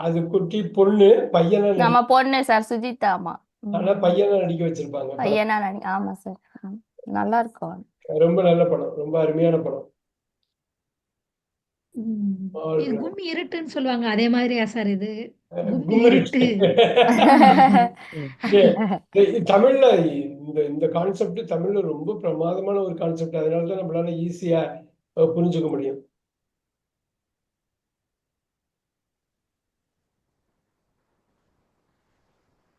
அது குட்டி பொண்ணு பையனா நம்ம பொண்ணு சார் சுஜிதா. ஆமா. ஆனா பையனா நடிக்க வச்சிருப்பாங்க. பையனா ஆமா சார். நல்லா இருக்கும். ரொம்ப நல்ல படம், ரொம்ப அருமையான படம். இது கும்மி இருட்டுன்னு சொல்லுவாங்க, அதே மாதிரியா சார் இது? கும்மி கும்மிருட்டு. இருட்டு. தமிழ்ல இந்த கான்செப்ட் தமிழ்ல ரொம்ப பிரமாதமான ஒரு கான்செப்ட். அதனாலதான் நம்மளால ஈஸியா புரிஞ்சுக்க முடியும்.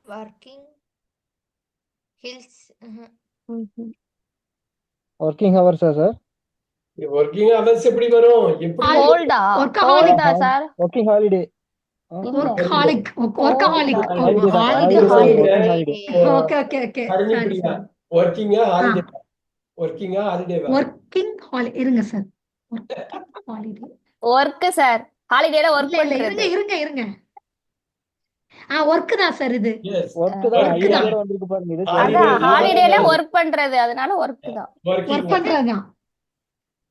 Working hills. ஒர்க்கிங் ஹவர்ஸா சார்? ஒர்க்கிங் அவர்ஸ் எப்படி வரும்? எப்படி கோல்டா Workaholic. கோல்டா sir. Working holiday. Workaholic. Workaholic. Holiday தான். Holiday. Working holiday. Okay. Harini Sorry, Priya, sorry. ஒர்க்கிங்கா ஹாலிடே? ஒர்க்கிங்கா ஹாலிடேவா? Working holiday. இருங்க sir. Working holiday. Work sir. ஹாலிடேல ஒர்க் இல்ல பண்றது. இருங்க. ஒர்க் தான் சார் இது. எஸ், ஒர்க் தான். Work ஐடியா தான். வேற வந்திருக்கு பாருங்க. இது அதான் Holiday. ஹாலிடேல ஒர்க் பண்றது, அதனால ஒர்க் தான். ஒர்க்கிங் ஒர்க் பண்றதுதான்.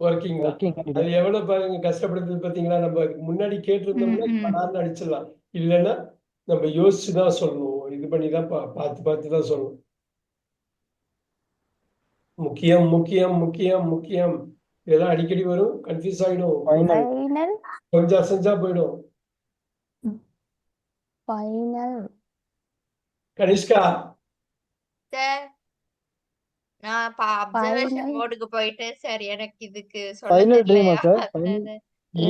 ஒர்க்கிங் தான். Working holiday. அது எவ்வளவு பாருங்க கஷ்டப்படுது பாத்தீங்களா? நம்ம அதுக்கு முன்னாடி கேட்டிருந்தோம்னா படார்னு அடிச்சிடலாம். இல்லைன்னா நம்ம யோசிச்சுதான் சொல்லணும், இது பண்ணிதான் பார்த்து தான் சொல்லணும். முக்கியம் இதெல்லாம் அடிக்கடி வரும், கன்ஃபியூஸ் ஆயிடும், ஃபைனல். கொஞ்சம் அசஞ்சா போயிடும். கனிஷ்கா, சார் நான் அப்சர்வேஷன் Final. மோடுக்கு போயிட்டேன் சார். எனக்கு இதுக்கு Final dream ஆ sir?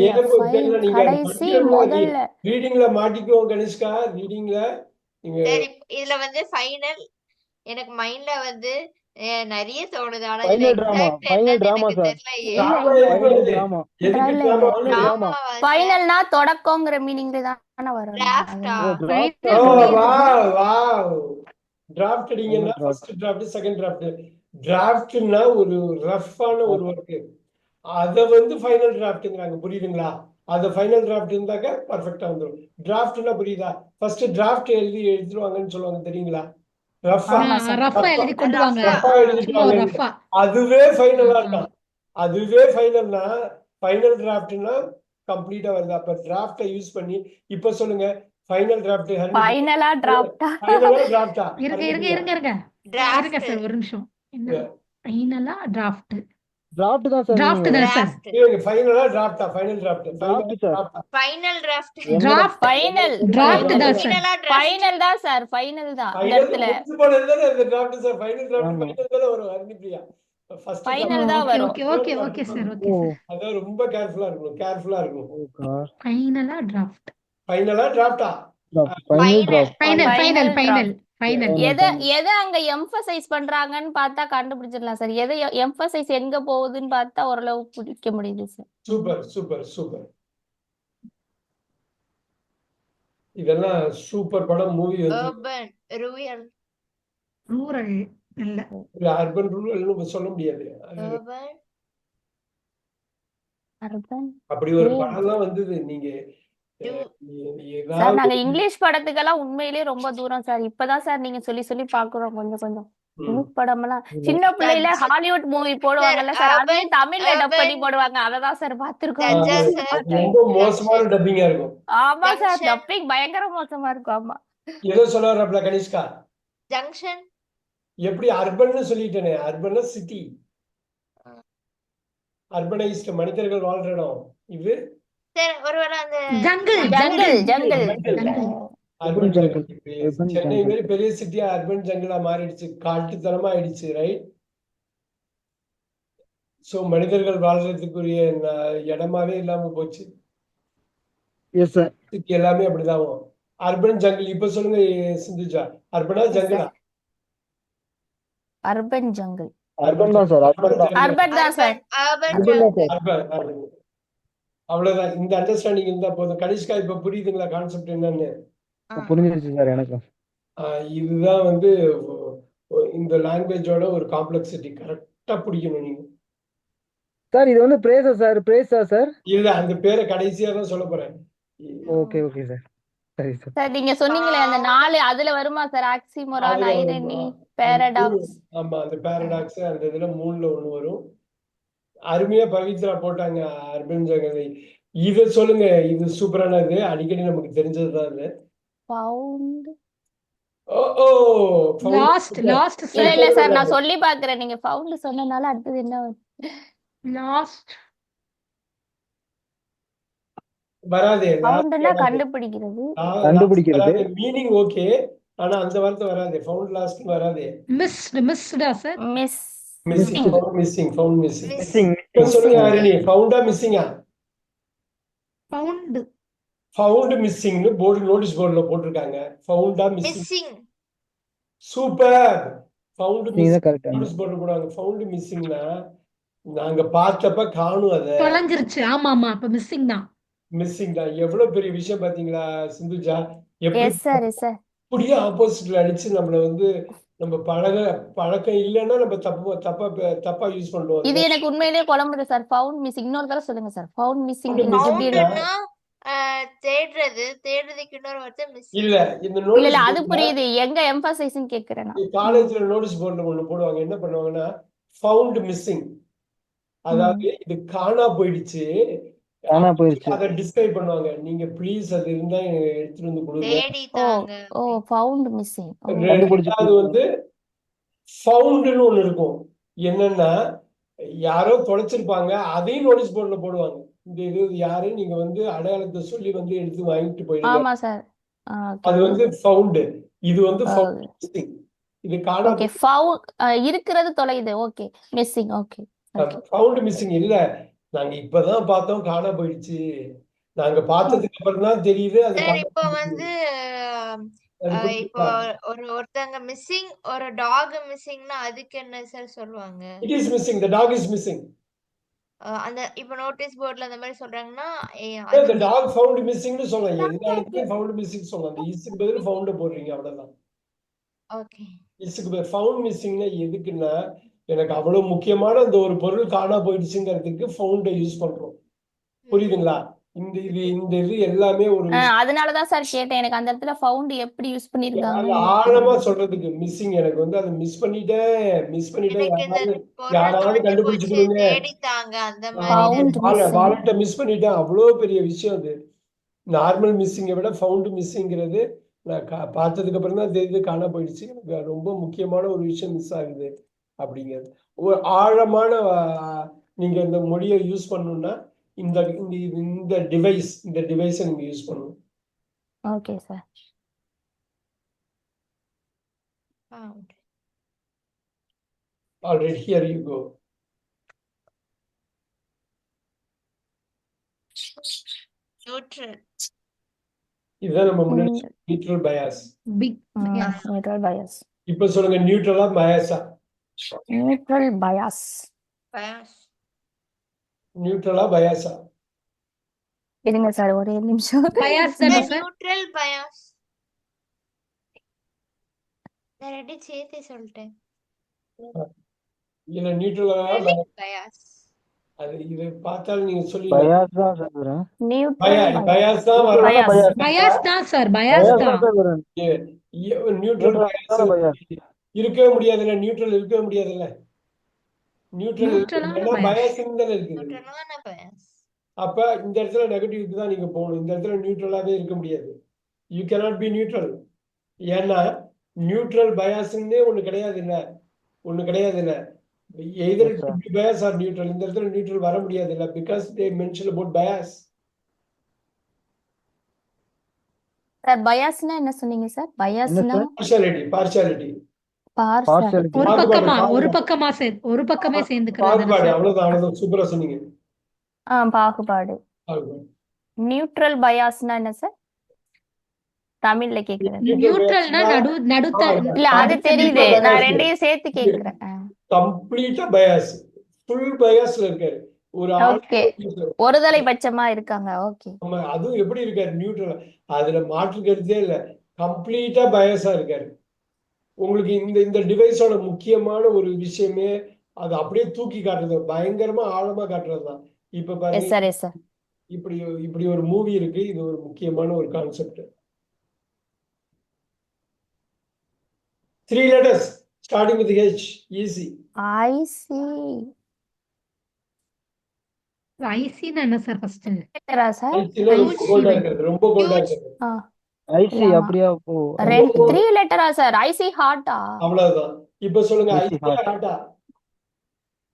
ஏன் போயிட்டீங்கன்னா நீங்க கடைசி முதல்ல ரீடிங்ல மாட்டிக்குவோம். கனிஷ்கா, ரீடிங்ல நீங்க சரி, இதுல வந்து ஃபைனல் எனக்கு மைண்ட்ல வந்து நிறைய தோணுது. ஆனா Final இதுல drama. exact Final என்னன்னு drama, எனக்கு sir. தெரியலையே. drama ஃபைனல் எதுக்கு? டிராமா. எதுக்கு இல்ல, drama? இல்ல. Drama drama. வா sir? ஃபைனல்னா தொடக்கம்ங்கிற மீனிங்ல தானே வரும். Draft-ஆ? Oh draft. வாவ். டிராஃப்ட் அடிங்கன்னா Final draft. First draft, second draft. டிராஃப்ட்னா ஒரு ரஃப்பான ஒரு ஒர்க். அத வந்து ஃபைனல் டிராஃப்ட்ங்கறாங்க. புரியுதுங்களா? அது ஃபைனல் டிராஃப்ட் இருந்தாக்க பெர்ஃபெக்ட்டா வந்துரும். டிராஃப்ட்னா புரியுதா? ஃபர்ஸ்ட் டிராஃப்ட் எடுத்துருவாங்கன்னு சொல்லுவாங்க தெரியுங்களா? ரஃப்பா ஆமா sir. ரஃபா எழுதி கொண்டு வாங்க. ரஃப்பா எழுதிட்டு சும்மா வாங்க. ரஃபா. அதுவே ஃபைனலா இருக்கும். அதுவே ஃபைனல்னா ஃபைனல் டிராஃப்ட்னா கம்ப்ளீட்டா வருது. அப்ப டிராஃப்ட்டை யூஸ் பண்ணி இப்ப சொல்லுங்க, ஃபைனல் டிராஃப்ட் ஃபைனலா டிராஃப்டா? ஃபைனலா டிராஃப்டா? இருங்க Draft. சார், ஒரு நிமிஷம். என்ன ஃபைனலா டிராஃப்ட்? டிராஃப்ட் தான் சார். டிராஃப்ட் தான் சார். Draft. ஃபைனலா டிராஃப்டா? Final draft. Draft, sir. Final draft. Draft. Final Draft தான் sir. Final-ஆ draft? ஃபைனல் தான் சார். ஃபைனல் தான் இந்த இடத்துல. ஃபைனல் டிராஃப்ட் தானே வரும். ஹரிப்ரியா ஃபர்ஸ்ட் Final தான் வரும். Okay sir. அதான் ரொம்ப கேர்ஃபுல்லா இருக்கணும். ஓ கார். ஃபைனலா டிராஃப்ட். ஃபைனலா டிராஃப்டா? Final draft. ஃபைனல். எதை அங்க எம்பசைஸ் பண்றாங்கன்னு பார்த்தா கண்டுபிடிச்சிடலாம் சார். எதை எம்பசைஸ் எங்க போகுதுன்னு பார்த்தா ஓரளவு பிடிக்க முடியுது சார். சூப்பர். இதெல்லாம் சூப்பர் படம், மூவி வந்து. Urban, rural. ரூரல் இல்ல. அர்பன் ரூரல்னு சொல்ல முடியாது. Urban. அப்படி ஒரு படம்லாம் வந்தது. நீங்க சார் நாங்க இங்கிலீஷ் படத்துக்கெல்லாம் உண்மையிலேயே ரொம்ப தூரம் சார். இப்பதான் சார் நீங்க சொல்லி சொல்லி பாக்குறோம் கொஞ்சம். இங்கிலீஷ் படமெல்லாம் சின்ன பிள்ளையில ஹாலிவுட் மூவி போடுவாங்கல்ல சார், அதையும் தமிழ்ல டப் பண்ணி போடுவாங்க. அததான் சார் பாத்துருக்கோம். ரொம்ப மோசமான டப்பிங்கா இருக்கும். ஆமா சார், டப்பிங் பயங்கர மோசமா இருக்கும். ஆமா. ஏதோ சொல்ல வரப்பல கனிஷ்கா. Junction. எப்படி அர்பன்னு சொல்லிட்டேனே. அர்பன்னா சிட்டி, அர்பனைஸ்ட் மனிதர்கள் வாழ்ற இடம். இது ஒருவேளை அந்த ஜங்கிள். Urban jungle. சென்னை மாதிரி பெரிய சிட்டியா அர்பன் ஜங்கிளா மாறிடுச்சு, காட்டுத்தனமா ஆயிடுச்சு. ரைட். சோ மனிதர்கள் வாழ்றதுக்குரிய இடமாவே இல்லாம போச்சு. Yes sir. சிட்டி எல்லாமே அப்படிதான். Urban jungle. இப்ப சொல்லுங்க சிந்துஜா, அர்பனா ஜங்கிளா? Urban jungle. அர்பன் தான் சார். அர்பன் தான் சார். urban urban. அவ்வளவுதான். இந்த அண்டர்ஸ்டாண்டிங் இருந்தா போதும். கனிஷ்கா இப்ப புரியுதுங்களா கான்செப்ட் என்னன்னு? புரிஞ்சிருச்சு சார் எனக்கும். இதுதான் வந்து இந்த லாங்குவேஜோட ஒரு காம்ப்ளெக்சிட்டி. கரெக்டா பிடிக்கணும் நீங்க. சார் இது வந்து பிரேஸா சார்? இல்ல, அந்த பேரை கடைசியா தான் சொல்ல போறேன். Okay sir. சரி சார். சார் நீங்க சொன்னீங்களே அந்த 4 அதுல வருமா சார்? ஆக்சிமோரான், அதுல வரும். ஐரணி, அந்த பேரடாக்ஸ். ஆமா, அந்த பேரடாக்ஸ் அந்த இதுல 3ல 1 வரும். அருமையா பவித்ரா போட்டாங்க அர்பன் ஜெகதை. இத சொல்லுங்க, இது சூப்பரானது, அடிக்கடி நமக்கு தெரிஞ்சதுதான் இது. ஃபவுண்ட். ஓ ஓ லாஸ்ட் இல்ல சார். இல்ல சார், நான் சொல்லி பாக்குறேன். நீங்க ஃபவுண்ட் சொன்னனால அடுத்தது என்ன வரும்? லாஸ்ட் வராதே. ஃபவுண்ட்னா கண்டுபிடிக்கிறது. கண்டுபிடிக்கிறது. மீனிங் ஓகே, ஆனா அந்த வார்த்தை வராதே. ஃபவுண்ட் லாஸ்ட் வராதே. மிஸ்டா sir? Missing. Found missing. Missing. இப்ப சொல்லுங்க ஹரிணி, ஃபவுண்டா மிஸ்ஸிங்கா? பவுண்ட். ஃபவுண்ட் மிஸ்ஸிங்னு போர்டு, நோட்டீஸ் போர்டுல போட்டிருக்காங்க. ஃபவுண்டா மிஸ்ஸிங். மிஸ்ஸிங். சூப்பர். ஃபவுண்ட் நீங்க மிஸ்ஸிங் கரெக்ட். நோட்டீஸ் போர்டு போடுவாங்க. ஃபவுண்ட் மிஸ்ஸிங்னா நாங்க பார்த்தப்ப காணும், அத தொலைஞ்சிருச்சு. ஆமா அப்ப மிஸ்ஸிங் தான். மிஸ்ஸிங் தான். எவ்வளவு பெரிய விஷயம் பாத்தீங்களா சிந்துஜா? எப்படி எஸ் சார், எஸ் சார். அப்படியே ஆப்போசிட்ல அடிச்சு நம்மள வந்து நம்ம பழக்கம் இல்லைன்னா நம்ம தப்பா யூஸ் பண்ணுவோம். இது எனக்கு உண்மையிலேயே குழம்புது சார். ஃபவுண்ட் மிஸ்ஸிங் இன்னொரு தடவை சொல்லுங்க சார். ஃபவுண்ட் மிஸ்ஸிங் Found எப்படி missing. இருக்கு? தேடுறதுக்கு இன்னொரு வார்த்தை மிஸ்ஸிங். இல்ல, இந்த இல்ல நோட்டீஸ் இல்ல அது புரியுது. எங்க எம்பசைஸ்ன்னு கேக்குறேன் நான். காலேஜ்ல நோட்டீஸ் போர்டுல ஒண்ணு போடுவாங்க. என்ன பண்ணுவாங்கன்னா ஃபவுண்ட் மிஸ்ஸிங், அதாவது இது காணா போயிடுச்சு, அதை டிஸ்கிரைப் பண்ணுவாங்க. நீங்க ப்ளீஸ் அது இருந்தா எனக்கு எடுத்துட்டு வந்து கொடுங்க. தேடி தாங்க. ஓ ஃபவுண்ட் மிஸ்ஸிங். ரெண்டாவது வந்து ஃபவுண்ட்னு ஒண்ணு இருக்கும். என்னன்னா யாரோ தொலைச்சிருப்பாங்க, அதையும் நோட்டீஸ் போர்டுல போடுவாங்க. இந்த இது யாரு, நீங்க வந்து அடையாளத்தை சொல்லி வந்து எடுத்து வாங்கிட்டு போயிடுங்க. ஆமா சார். அது வந்து ஃபவுண்ட். இது வந்து ஃபவுண்ட் மிஸ்ஸிங். இது காணா ஓகே. ஃபவுண்ட் இருக்கிறது தொலையுது. Okay. Missing. Okay. Found missing இல்ல, நாங்க இப்பதான் பார்த்தோம் காணா போயிடுச்சு. நாங்க பார்த்ததுக்கு அப்புறம் தான் தெரியுது அது சார் இப்போ வந்து இப்போ ஒருத்தங்க மிஸ்ஸிங், ஒரு டாக் மிஸ்ஸிங்னா அதுக்கு என்ன சார் சொல்லுவாங்க? It is missing, the dog is missing. அந்த இப்போ நோட்டீஸ் போர்டுல அந்த மாதிரி சொல்றாங்கன்னா the dog found missing னு சொல்லலாம். எல்லா இடத்துலயும் found missing சொல்லலாம். அந்த இஸ்க்கு பதில் ஃபவுண்ட் போடுறீங்க, அவ்வளவுதான். ஓகே. இஸ்க்கு பதில் ஃபவுண்ட் மிஸ்ஸிங்னா எதுக்குன்னா, எனக்கு அவ்வளவு முக்கியமான அந்த ஒரு பொருள் காணா போயிடுச்சுங்கிறதுக்கு ஃபவுண்ட யூஸ் பண்றோம். புரியுதுங்களா? இந்த இது எல்லாமே ஒரு அதனாலதான் சார் கேட்டேன். எனக்கு அந்த இடத்துல ஃபவுண்ட் எப்படி யூஸ் பண்ணிருக்காங்க ஆழமா சொல்றதுக்கு. மிஸ்ஸிங் எனக்கு வந்து அதை மிஸ் பண்ணிட்டேன் யாராவது கண்டுபிடிச்சு கொடுங்க. தேடித்தாங்க அந்த மாதிரி. வாலெட்டை மிஸ் பண்ணிட்டேன், அவ்வளவு பெரிய விஷயம் அது. நார்மல் மிஸ்ஸிங்கை விட ஃபவுண்ட் மிஸ்ஸிங்கிறது நான் பார்த்ததுக்கு அப்புறம் தான் தெரியுது காணா போயிடுச்சு. எனக்கு ரொம்ப முக்கியமான ஒரு விஷயம் மிஸ் ஆகுது அப்படிங்கிறது. ஒரு ஆழமான நீங்க இந்த மொழியை யூஸ் பண்ணணும்னா இந்த டிவைஸை நீங்க யூஸ் பண்ணணும். Okay sir. All right, here you go. Neutral. இதுதான் நம்ம முன்னாடி நியூட்ரல் பயாஸ். Neutral bias. இப்ப சொல்லுங்க, நியூட்ரலா பயாஸா? Neutral bias. நியூட்ரலா பயாஸா? இருங்க சார் ஒரே நிமிஷம். பயாஸ் தானே சார்? Neutral bias. நான் ரெடி சேர்த்து சொல்லிட்டேன். இல்ல நியூட்ரலா பயாஸ். அது இது பார்த்தாலும் நீங்க சொல்லி பயாஸ் தான் சார் வரும். நியூட்ரல் பயாஸ் தான் வரும். பயாஸ் தான் சார். பயாஸ் தான். நியூட்ரல் பயாஸ் இருக்கவே முடியாதுல்ல. நியூட்ரல் இருக்கவே முடியாதுல்ல. நியூட்ரல் பயாஸ் தான் இருக்குது. நியூட்ரலான பயாஸ். அப்ப இந்த இடத்துல நெகட்டிவ்க்கு தான் நீங்க போகணும். இந்த இடத்துல நியூட்ரலாவே இருக்க முடியாது. You cannot be neutral. ஏன்னா நியூட்ரல் பயாஸ்ன்னே ஒண்ணு கிடையாது இல்ல. either it could be bias or neutral. இந்த இடத்துல நியூட்ரல் வர முடியாது இல்ல, because they mentioned about bias. Sir பயாஸ்னா என்ன சொன்னீங்க சார்? பயாஸ்னா பார்ஷியாலிட்டி. ஒரு பக்கமே சேர்ந்துக்கிறது. அவ்வளவுதான். சூப்பரா சொன்னீங்க. பாகுபாடு. நியூட்ரல் பயாஸ்னா என்ன சார்? தமிழ்ல கேக்குறேன். நியூட்ரல்னா நடுத்தர. இல்ல அது தெரியுது, நான் ரெண்டையும் சேர்த்து கேக்குறேன். கம்ப்ளீட்டா பயாஸ், ஃபுல் பயாஸ்ல இருக்காரு. ஒரு ஆள் ஓகே, ஒருதலை பட்சமா இருக்காங்க. ஓகே நம்ம அதுவும் எப்படி இருக்காரு நியூட்ரல், அதுல மாற்று கருத்தே இல்ல, கம்ப்ளீட்டா பயஸா இருக்காரு. உங்களுக்கு இந்த இந்த டிவைஸோட முக்கியமான ஒரு விஷயமே அது அப்படியே தூக்கி காட்டுறது, பயங்கரமா ஆழமா காட்டுறதுதான். இப்ப பாருங்க, எஸ் சார், எஸ் சார். இப்படி இப்படி ஒரு மூவி இருக்கு, இது ஒரு முக்கியமான ஒரு concept. 3 letters starting with H, easy. Icy ஐசின்னா என்ன சார் ஃபர்ஸ்ட்? லெட்டரா சார்? ஐசில ரொம்ப ஐசி கோல்டா இருக்கிறது, ரொம்ப கோல்டா Huge. இருக்கிறது. ஆ ஐசி ஆமா, அப்படியா? ஓ ரொம்ப 3 லெட்டரா சார்? ஐசி ஹார்ட்டா? அவ்வளவுதான். இப்ப சொல்லுங்க, ஐசி ஐசியா ஹார்ட். ஹார்ட்டா?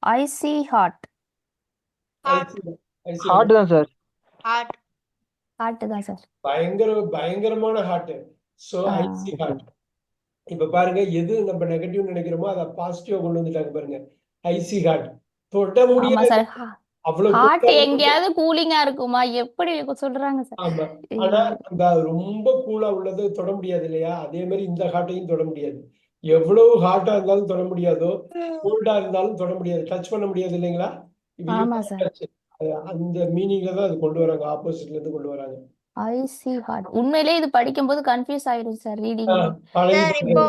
Icy heart. Heart. Icy heart தான் சார். Heart. ஹார்ட் தான் சார். பயங்கரமான heart. So ah, icy heart. இப்ப பாருங்க, எது நம்ம நெகட்டிவ் நினைக்கிறோமோ அதை பாசிட்டிவா கொண்டு வந்துட்டாங்க பாருங்க. ஐசி ஹார்ட் தொட ஆமா முடியல, சார். அவ்வளவு ஹார்ட் கூலா எங்கேயாவது கூலிங்கா இருக்குமா? எப்படி சொல்றாங்க சார்? ஆமா. ஆனா அந்த ரொம்ப கூலா உள்ளது தொட முடியாது இல்லையா? அதே மாதிரி இந்த ஹார்ட்டையும் தொட முடியாது. எவ்வளவு ஹார்ட்டா இருந்தாலும் தொட முடியாதோ, கோல்டா இருந்தாலும் தொட முடியாது, டச் பண்ண முடியாது இல்லைங்களா? இது ஆமா சார். touch. அந்த மீனிங்ல தான் அது கொண்டு வராங்க, ஆப்போசிட்ல இருந்து கொண்டு வராங்க. Icy heart. உண்மையிலேயே இது படிக்கும்போது கன்ஃபியூஸ் ஆயிடும் சார் ரீடிங். பழகி சார் பாருங்க. இப்போ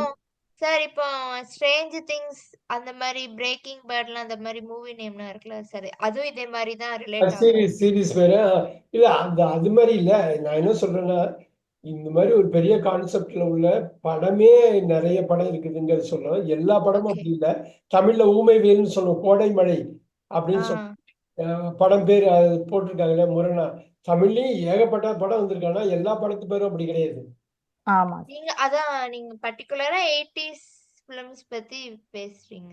சார் இப்போ ஸ்ட்ரேஞ்ச் திங்ஸ் அந்த மாதிரி பிரேக்கிங் பேட்ல அந்த மாதிரி மூவி நேம்லாம் இருக்குல்ல சார், அதுவும் இதே மாதிரி தான் ரிலேட் ஆகும். சீரிஸ் வேற இல்ல, அது மாதிரி இல்ல. நான் என்ன சொல்றேன்னா, இந்த மாதிரி ஒரு பெரிய கான்செப்ட்ல உள்ள படமே நிறைய படம் இருக்குதுங்கிறது சொல்றோம். எல்லா படமும் ஓகே. அப்படி இல்ல. தமிழ்ல ஊமை வேல்னு சொல்லுவோம், கோடை மழை அப்படின்னு சொல்லுவோம். படம் பேர் அது போட்டிருக்காங்களே முரணா. தமிழ்லயும் ஏகப்பட்ட படம் வந்திருக்காங்க, எல்லா படத்து பேரும் அப்படி கிடையாது. ஆமா நீங்க அதான் நீங்க பர்டிகுலரா 80s ஃபிலிம்ஸ் பத்தி பேசுறீங்க.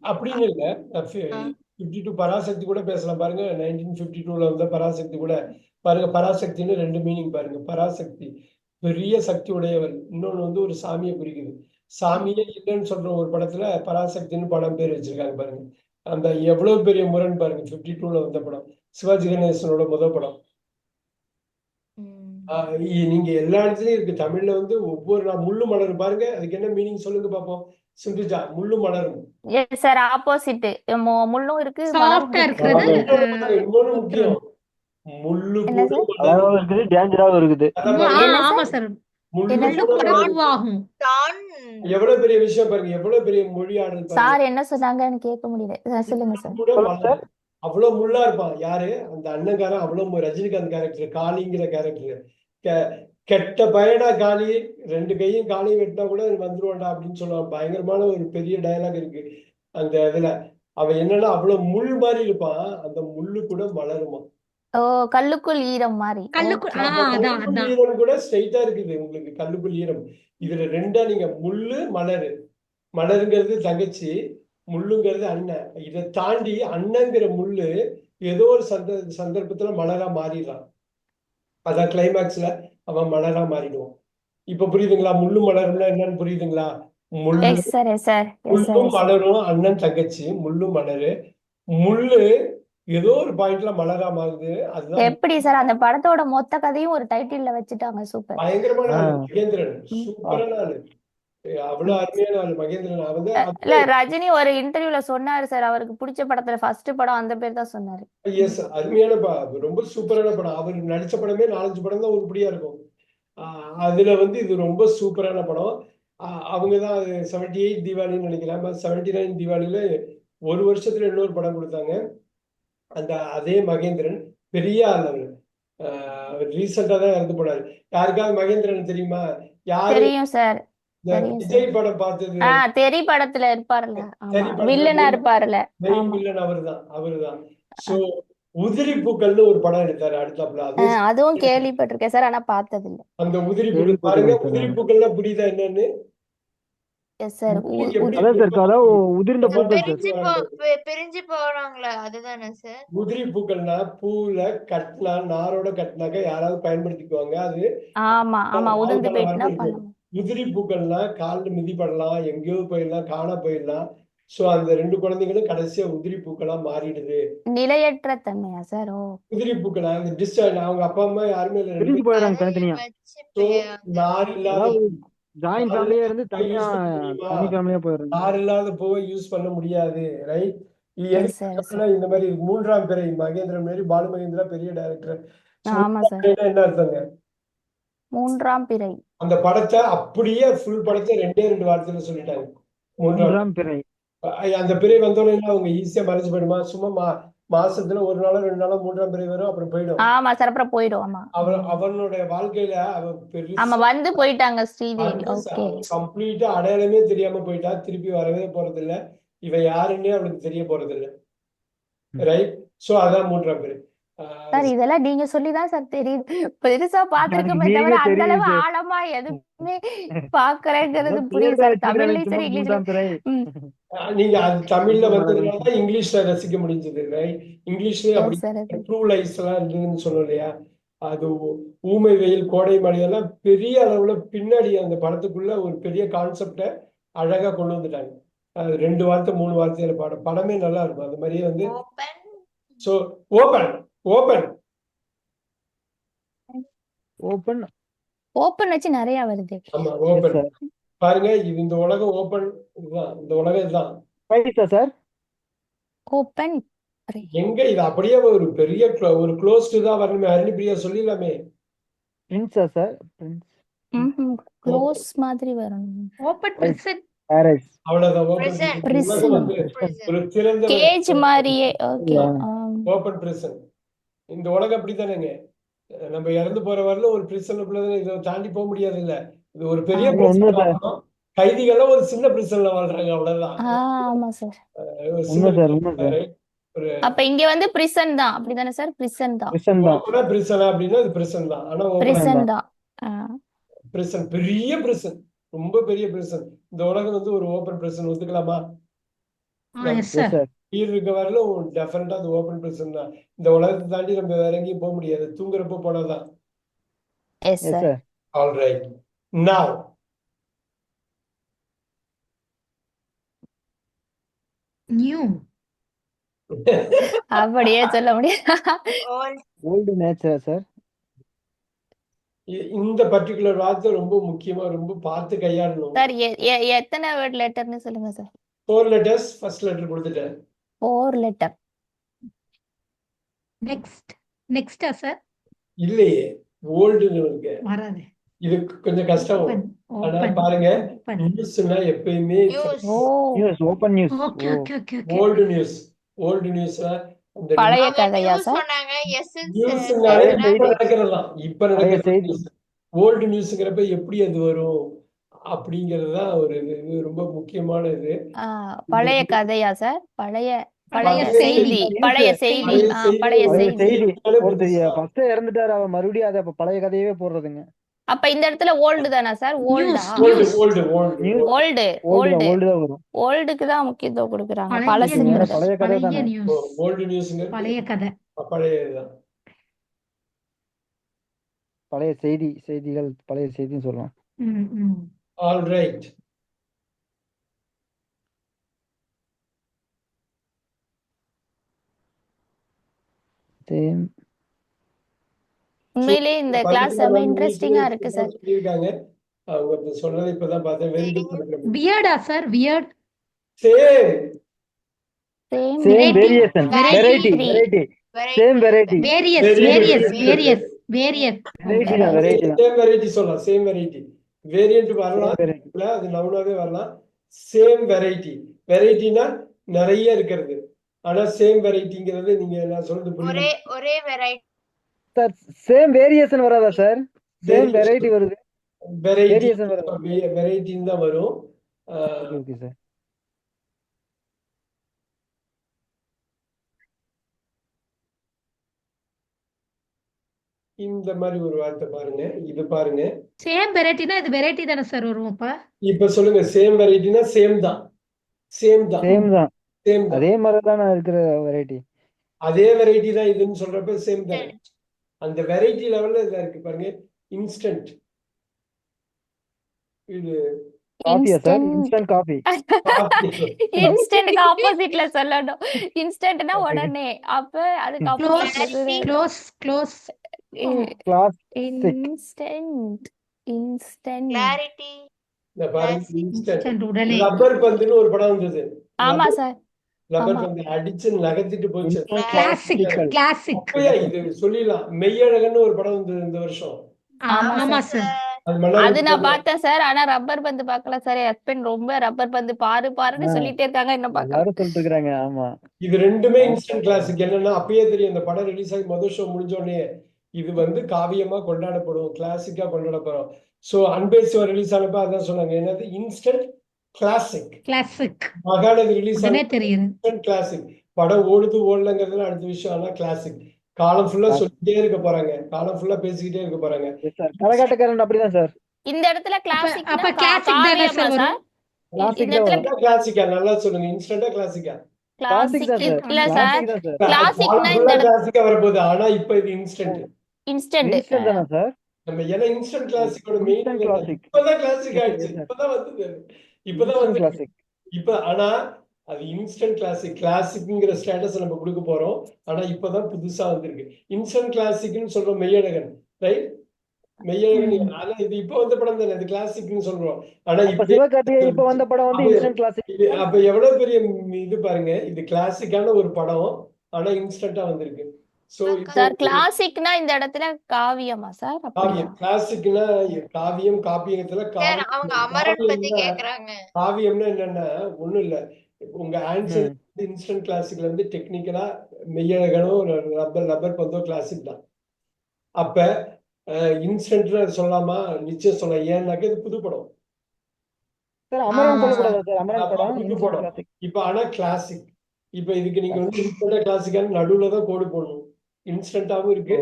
அப்படின்னு இல்ல. 52 பராசக்தி கூட பேசலாம் பாருங்க. 1952ல வந்த பராசக்தி கூட பாருங்க. பராசக்தின்னு 2 மீனிங் பாருங்க. பராசக்தி பெரிய சக்தி உடையவர், இன்னொன்னு வந்து ஒரு சாமியை குறிக்குது. சாமியே இல்லைன்னு சொல்ற ஒரு படத்துல பராசக்தின்னு படம் பேர் வச்சிருக்காங்க பாருங்க. அந்த எவ்வளவு பெரிய முரண் பாருங்க. 52ல வந்த படம், சிவாஜி கணேசனோட முதல் படம். நீங்க எல்லா இடத்துலயும் இருக்கு. தமிழ்ல வந்து ஒவ்வொரு முள்ளு மலரும் பாருங்க, அதுக்கு என்ன மீனிங் சொல்லுங்க பாப்போம். சிந்துஜா, முள்ளு மலரும். Yes sir, opposite. முள்ளும் இருக்கு, மலரும் சாஃப்டா இருக்கு. இருக்கிறது இன்னொன்னு முக்கியம், முள்ளு என்ன கூட சார்? மலரும். அழகாவும் இருக்குது, டேஞ்சராவும் இருக்குது. என்ன ஆமா சார்? சார், முள்ளு என்னது? கூட கூட மலரும். பூவாகும். டான். எவ்வளவு பெரிய விஷயம் பாருங்க, எவ்வளவு பெரிய மொழி ஆடல் பாருங்க. சார் என்ன சொன்னாங்கன்னு கேட்க முடியல. சொல்லுங்க சார். கூட மலரும். அவ்வளவு முள்ளா இருப்பான். யாரு அந்த அண்ணன்காரன்? அவ்வளவு ரஜினிகாந்த் கேரக்டர், காளிங்கிற கேரக்டர். கெட்ட பயனா காளி, 2 கையும் காளியும் வெட்டினா கூட வந்துருவான்டா அப்படின்னு சொல்லுவான். பயங்கரமான ஒரு பெரிய டயலாக் இருக்கு அந்த இதுல. அவன் என்னன்னா அவ்வளவு முள் மாதிரி இருப்பான், அந்த முள்ளு கூட மலருமா. ஓ, கல்லுக்குள் ஈரம் மாதிரி. கல்லுக்குள் Okay. அதான் கல்லுக்குள் அதான் ஈரம் கூட ஸ்ட்ரைட்டா இருக்குது உங்களுக்கு. கல்லுக்குள் ஈரம் இதுல 2ஆ நீங்க முள்ளு மலரு. மலருங்கிறது தங்கச்சி, முள்ளுங்கிறது அண்ணன். இதை தாண்டி அண்ணங்கிற முள்ளு ஏதோ ஒரு சந்தர்ப்பத்துல மலரா மாறிடலாம். அதான் கிளைமேக்ஸ்ல அவன் மலரா மாறிடுவான். இப்ப புரியுதுங்களா? முள்ளு மலரும்னா என்னன்னு புரியுதுங்களா? முள்ளு yes sir, yes sir, yes sir, முள்ளும் எஸ் சார். மலரும், அண்ணன் தங்கச்சி, முள்ளு மலரு. முள்ளு ஏதோ ஒரு பாயிண்ட்ல மலரா மாறுது, அதுதான் எப்படி சார் அந்த படத்தோட மொத்த கதையும் ஒரு டைட்டில்ல வச்சுட்டாங்க. சூப்பர். பயங்கரமான ஆளு மகேந்திரன். சூப்பரான ஆளு, அவ்வளவு அருமையான ஆளு மகேந்திரன். இல்ல, ரஜினி ஒரு இன்டர்வியூல சொன்னாரு சார், அவருக்கு பிடிச்ச படத்துல ஃபர்ஸ்ட் படம் அந்த பேர் தான் சொன்னாரு. எஸ், அருமையான ரொம்ப சூப்பரான படம். அவர் நடிச்ச படமே 4-5 படம் தான் உருப்படியா இருக்கும். அதுல வந்து இது ரொம்ப சூப்பரான படம். அவங்கதான் 78 தீபாவளின்னு நினைக்கிறேன், 79 தீபாவளியில ஒரு வருஷத்துல இன்னொரு படம் கொடுத்தாங்க. அதே மகேந்திரன் பெரிய ஆள் அவரு. ரீசெண்டா தான் இறந்து போனாரு. யாருக்காவது மகேந்திரன் தெரியுமா? யாரு? தெரியும் சார், தெரியும் சார். விஜய் படம் பார்த்தது, தெரி படத்துல இருப்பாருல்ல. ஆமா, தெரி படத்துல வில்லனா இருப்பாருல்ல. மெயின் ஆமா, வில்லன் அவருதான். சோ உதிரி பூக்கள்னு ஒரு படம் எடுத்தாரு அடுத்தாப்புல. அதுவும் கேள்விப்பட்டிருக்கேன் சார், ஆனா பார்த்தது இல்ல. அந்த உதிரி பூக்கள் பாருங்க. உதிரி பூக்கள்னா புரியுதா என்னன்னு? Yes sir. அதான் சார், அதாவது உதிர்ந்த பூக்கள் சார். பிரிஞ்சு போறாங்களா, அதுதானே சார்? உதிரி பூக்கள்னா பூல கட்டினா, நாரோட கட்டினாக்க யாராவது பயன்படுத்திக்குவாங்க. அது ஆமா ஆமா, உதிர்ந்து ஆள்கால போயிட்டுனா வரம்பு இருக்கு. பண்ணணும். உதிரி பூக்கள்னா காலில் மிதிப்படலாம், எங்கேயோ போயிடலாம், காணா போயிடலாம். சோ அந்த 2 குழந்தைகளும் கடைசியா உதிரி பூக்களா மாறிடுது. நிலையற்ற தன்மையா சார்? ஓ, உதிரி பூக்களா அந்த டிஸ்சார்ஜ், அவங்க அப்பா அம்மா யாருமே இல்லை, 2 பிரிஞ்சு போயிடுறாங்க தனித்தனியா. நார் இல்லாத ஜாயிண்ட் ஃபேமிலியா இருந்து தனியா யூஸ் பண்ண முடியுமா? தனி ஃபேமிலியா போயிடுறாங்க. நார் இல்லாத பூவை யூஸ் பண்ண முடியாது, ரைட்? இது எஸ் சார் எதுக்கு இந்த மாதிரி மூன்றாம் பிறை மகேந்திரன் மாதிரி பாலு மகேந்திரா பெரிய டைரக்டர். ஆமா சார். என்ன அர்த்தங்க? மூன்றாம் பிறை. அந்த படத்தை அப்படியே ஃபுல் படத்தை 2 வார்த்தையில சொல்லிட்டாங்க. மூன்றாம் பிறை. அந்த பிறை வந்தோடனே அவங்க ஈஸியா மறைஞ்சு போயிடுமா? சும்மா மாசத்துல 1 நாளோ 2 நாளோ 3ஆம் பிறை வரும், அப்புறம் போயிடும். ஆமா சார், அப்புறம் போயிடும். ஆமா, அவனுடைய வாழ்க்கையில அவன் ஆமா வந்து போயிட்டாங்க ஸ்ரீதேவி. ஓகே, கம்ப்ளீட்டா அடையாளமே தெரியாம போயிட்டா, திருப்பி வரவே போறது இல்ல. இவன் யாருன்னே அவளுக்கு தெரிய போறது இல்ல. ரைட்? சோ அதான் 3ஆம் பிறை. சார் இதெல்லாம் நீங்க சொல்லிதான் சார் தெரியுது. பெருசா பாத்துருக்கோமே தவிர அந்த அளவு ஆழமா எதுவுமே பாக்குறேங்கிறது புரியுது சார். தமிழ்லயும் சரி இங்கிலீஷ்லயும். நீங்க அது தமிழ்ல வந்ததுனால இங்கிலீஷ்ல ரசிக்க முடிஞ்சது. ரைட்? இங்கிலீஷ்லயே அப்படி ட்ரூ லைஃப்ஸ் எல்லாம் இருந்ததுன்னு சொன்னோம் இல்லையா? அது ஊமை வெயில் கோடை மழையெல்லாம் பெரிய அளவுல பின்னாடி அந்த படத்துக்குள்ள ஒரு பெரிய கான்செப்ட அழகா கொண்டு வந்துட்டாங்க. 2 வார்த்தை 3 வார்த்தையில படமே நல்லா இருக்கும். அந்த மாதிரியே வந்து so open open open open வச்சு நிறைய வருது. ஆமா ஓபன் பாருங்க. இது இந்த உலகம் ஓபன் இதுதான். இந்த உலகம் இதுதான். பைசா சார் ஓபன் எங்க இது அப்படியே ஒரு பெரிய ஒரு க்ளோஸ்டு தான் வரணுமே. ஹரிணிபிரியா சொல்லிடலாமே. பிரின்ஸா சார்? பிரின்ஸ் க்ளோஸ் மாதிரி வரணும். Open prison Paris. அவ்வளவுதான். ஒரு திறந்த கேஜ் மாதிரியே. Okay, open prison. இந்த உலகம் அப்படித்தானேங்க. நம்ம இறந்து போற வரல ஒரு பிரிசனுக்குள்ளதான். இதை தாண்டி போக முடியாது இல்ல. இது ஒரு பெரிய கைதிகள் ஒரு சின்ன பிரிசன்ல வாழ்றாங்க. அவ்வளவுதான். ஆமா சார். அப்ப இங்க வந்து பிரிசன் தான். அப்படிதானே சார்? பிரிசன் தான். பிரிசனா அப்படின்னா அது பிரிசன் தான். ஆனா பிரிசன் தான். பிரிசன் பெரிய பிரிசன், ரொம்ப பெரிய பிரிசன். இந்த உலகம் வந்து ஒரு ஓபன் பிரிசன். ஒத்துக்கலாமா? இருக்க வரலும் டெஃபினட்டா அது ஓபன் பிரிசன் தான். இந்த உலகத்தை தாண்டி நம்ம வேற எங்கேயும் போக முடியாது. தூங்குறப்ப போனாதான். Yes sir. All right. Now new அப்படியே சொல்ல முடியாது. ஓல்டு நேச்சரா சார்? இந்த பர்టిక్యులர் வார்த்தை ரொம்ப முக்கியமா, ரொம்ப பார்த்து கையாளணும். சார் எத்தனை வேர்ட் லெட்டர்னு சொல்லுங்க சார். 4 letters. ஃபர்ஸ்ட் லெட்டர் கொடுத்துட்டேன். 4 லெட்டர். நெக்ஸ்டா சார்? இல்லையே, ஓல்டுன்னு இருக்கு. வராது. இது கொஞ்சம் கஷ்டம். ஆனா பாருங்க, நியூஸ்னா எப்பயுமே news, open news. Okay okay okay. Old news. Old நியூஸ்னா அந்த பழைய கதையா சார்? நியூஸ்னாலே இப்ப நடக்கிறதெல்லாம். இப்ப நடக்கிறது. ஓல்டு நியூஸ்ங்கிறப்ப எப்படி அது வரும் அப்படிங்கறதுதான் ஒரு ரொம்ப முக்கியமான இது. பழைய கதையா சார்? பழைய செய்தி. பழைய செய்தி. பழைய செய்தி. ஃபர்ஸ்ட் இறந்துட்டாரு அவர், மறுபடியும் அதை பழைய கதையவே போடுறதுங்க. அப்ப இந்த இடத்துல ஓல்டு தானா சார்? ஓல்டா? ஓல்டுக்கு தான் முக்கியத்துவம் கொடுக்குறாங்க. பழைய கதை தானே ஓல்டு நியூஸ்ங்க. பழைய கதை. பழையதான். பழைய செய்திகள் பழைய செய்தின்னு சொல்லலாம். All right. உண்மையிலே இந்த கிளாஸ் ரொம்ப இன்ட்ரெஸ்டிங்கா இருக்கு சார். சொல்லிருக்காங்க. அவங்க சொன்னதை இப்பதான் பார்த்தேன். Very good. வியர்டா sir? Weird. Same variation. Variety. Same variety. Various. Same variety சொல்லலாம். Same variety. வேரியன்ட் வரலாம். அது நவுனாவே வரலாம். Same variety. வெரைட்டினா நிறைய இருக்கிறது. ஆனா சேம் வெரைட்டிங்கிறது நீங்க நான் சொல்றது புரியுது. ஒரே வெரைட்டி சார். சேம் வேரியேஷன் வராதா சார்? சேம் வெரைட்டி வருது. வேரியேஷன் வராது. வெரைட்டின்னு தான் வரும். Okay sir. இந்த மாதிரி ஒரு வார்த்தை பாருங்க. இது பாருங்க. சேம் வெரைட்டினா இது வெரைட்டி தானே சார் வரும் அப்ப? இப்ப சொல்லுங்க. சேம் வெரைட்டினா சேம் தான். அதே மாதிரி தானே இருக்கிற வெரைட்டி. அதே வெரைட்டி தான் இதுன்னு சொல்றப்ப சேம் தான். அந்த வெரைட்டி லெவல்ல இதுல இருக்கு பாருங்க. இன்ஸ்டன்ட். இது காஃபியா சார்? Instant coffee. இன்ஸ்டன்ட்க்கு ஆப்போசிட்ல சொல்லணும். இன்ஸ்டன்ட்னா உடனே. அப்ப அதுக்கு ஆப்போசிட்ல க்ளோஸ். Instant clarity. இந்த பாருங்க. இன்ஸ்டன்ட். ரப்பர் பந்துன்னு ஒரு படம் வந்தது. ஆமா சார். ரப்பர் ஆமா பந்து அடிச்சு நகர்த்திட்டு போச்சு. இன்ஸ்டன்ட் கிளாசிக் கிளாசிக்கல் கிளாசிக் அப்பயே இது சொல்லிடலாம். மெய்யழகன்னு ஒரு படம் வந்தது இந்த வருஷம். ஆமா ஆமா சார் சார் அது அது மலர் நான் பார்த்தேன் சார் ஆனா ரப்பர் பந்து பார்க்கல சார் என் ஹஸ்பண்ட் ரொம்ப ரப்பர் பந்து பாரு பாருன்னு சொல்லிட்டே இருக்காங்க இன்னும் பார்க்கல எல்லாரும் சொல்லிட்டு இருக்கிறாங்க. ஆமா இது ரெண்டுமே இன்ஸ்டன்ட் கிளாசிக். என்னன்னா அப்பயே தெரியும் இந்த படம் ரிலீஸ் ஆகி முதல் ஷோ முடிஞ்ச உடனே இது வந்து காவியமா கொண்டாடப்படும், கிளாசிக்கா கொண்டாடப்படும். ஸோ அன்பே சிவா ரிலீஸ் ஆனப்ப அதான் சொன்னாங்க, என்னது instant classic. Classic Mahanadi release உடனே ஆன தெரியுது இன்ஸ்டன்ட் கிளாசிக். படம் ஓடுது ஓடலங்கிறதுலாம் அடுத்த விஷயம். ஆனா கிளாசிக் காலம் ஃபுல்லா சொல்லிட்டே இருக்க போறாங்க, காலம் ஃபுல்லா பேசிக்கிட்டே இருக்க போறாங்க. சார் கரகாட்டக்காரன் அப்படிதான் சார். இந்த இடத்துல அப்ப கிளாசிக்னா அப்ப கிளாசிக் தானே காவியமா சார் சார் வரும் இந்த கிளாசிக் தான் இடத்துல வரும். கிளாசிக்கா நல்லா சொல்லுங்க, இன்ஸ்டன்டா கிளாசிக்கா? கிளாசிக் கிளாசிக் தான் சார். இல்ல சார் கிளாசிக் தான் சார். கிளாசிக்னா காலம் இந்த ஃபுல்லா கிளாசிக்கா வரப்போகுது. ஆனா இப்ப இது இன்ஸ்டன்ட். இன்ஸ்டன்ட் இன்ஸ்டன்ட் தானே சார்? நம்ம ஏன்னா இன்ஸ்டன்ட் கிளாசிக்கோட இன்ஸ்டன்ட் மீனிங் கிளாசிக். இப்பதான் கிளாசிக் எஸ் ஆயிடுச்சு, சார். இப்பதான் வந்தது, இப்பதான் இன்ஸ்டன்ட் வந்து கிளாசிக். இப்ப. ஆனா அது இன்ஸ்டன்ட் கிளாசிக், கிளாசிக்ங்கிற ஸ்டேட்டஸ் நம்ம கொடுக்க போறோம். ஆனா இப்பதான் புதுசா வந்திருக்கு இன்ஸ்டன்ட் கிளாசிக்னு சொல்றோம். மெய்யழகன், ரைட்? மெய்யழகன். ஆனா இது இப்ப வந்த படம் தானே, அது கிளாசிக்னு சொல்றோம். ஆனா அப்ப இப்ப சிவகார்த்திகேயன் இப்ப வந்த படம் வந்து இன்ஸ்டன்ட் கிளாசிக். அப்ப எவ்வளவு பெரிய இது பாருங்க, இது கிளாசிக்கான ஒரு படம் ஆனா இன்ஸ்டன்டா வந்திருக்கு. சோ சார் கிளாசிக்னா இந்த இடத்துல காவியமா சார் அப்படியா காவியம் கிளாசிக்னா காவியம், காப்பியத்துல சார் அவங்க அமரன் பத்தி காவியம்னா கேக்குறாங்க. காவியம்னா என்னன்னா ஒண்ணும் இல்ல. உங்க ஆன்சர் இன்ஸ்டன்ட் கிளாசிக்ல வந்து டெக்னிக்கலா மெய்யழகனோ ரப்பர் ரப்பர் பந்தோ கிளாசிக் தான். அப்ப இன்ஸ்டன்ட்னு சொல்லாமா? நிச்சயம் சொல்லலாம். ஏன்னாக்க இது புது படம், சார் அமரன் ஆமா சொல்லக்கூடாதா சார்? அமரன் அப்ப படம் புது இன்ஸ்டன்ட் படம். கிளாசிக். இப்ப ஆனா கிளாசிக். இப்ப இதுக்கு நீங்க வந்து இன்ஸ்டன்டா கிளாசிக்கான நடுவுல தான் கோடு போடணும். இன்ஸ்டன்டாவும் இருக்கு,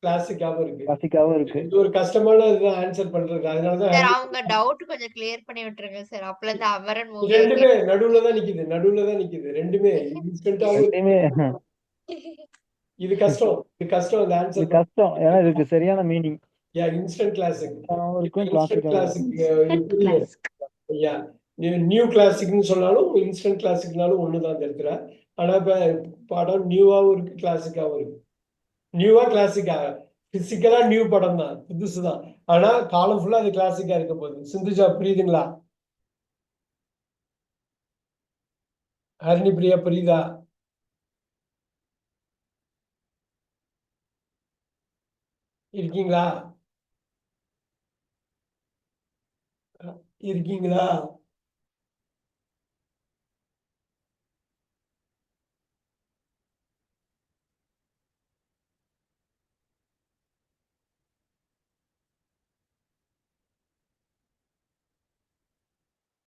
கிளாசிக்காவும் இருக்கு. கிளாசிக்காவும் இருக்கு. இது ஒரு கஷ்டமான இதுதான் ஆன்சர் பண்றது. சார் அதனாலதான் அவங்க டவுட் கொஞ்சம் கிளியர் பண்ணி விட்டுருங்க சார். அப்பல இருந்து அமரன் மூவி ரெண்டுமே நடுவுல தான் நிக்குது, நடுவுல தான் நிக்குது. ரெண்டுமே இன்ஸ்டன்டாவும் ரெண்டுமே இது கஷ்டம், இது கஷ்டம் அந்த இது ஆன்சர். கஷ்டம். ஏன்னா இதுக்கு சரியான மீனிங் யா இன்ஸ்டன்ட் கிளாசிக். இருக்கும், இன்ஸ்டன்ட் கிளாசிக்காவும் கிளாசிக் இன்ஸ்டன்ட் கிளாசிக் யா நியூ கிளாசிக்னு சொன்னாலும் இன்ஸ்டன்ட் கிளாசிக்னாலும் ஒண்ணுதான் இந்த இடத்துல. ஆனா இப்ப படம் நியூவாவும் இருக்கு, கிளாசிக்காவும் இருக்கு. நியூவா கிளாசிக்கா? பிசிக்கலா நியூ படம் தான், புதுசுதான். ஆனா காலம் ஃபுல்லா அது கிளாசிக்கா இருக்க போகுது. சிந்துஜா புரியுதுங்களா? ஹரிணி பிரியா புரியுதா? இருக்கீங்களா? இருக்கீங்களா?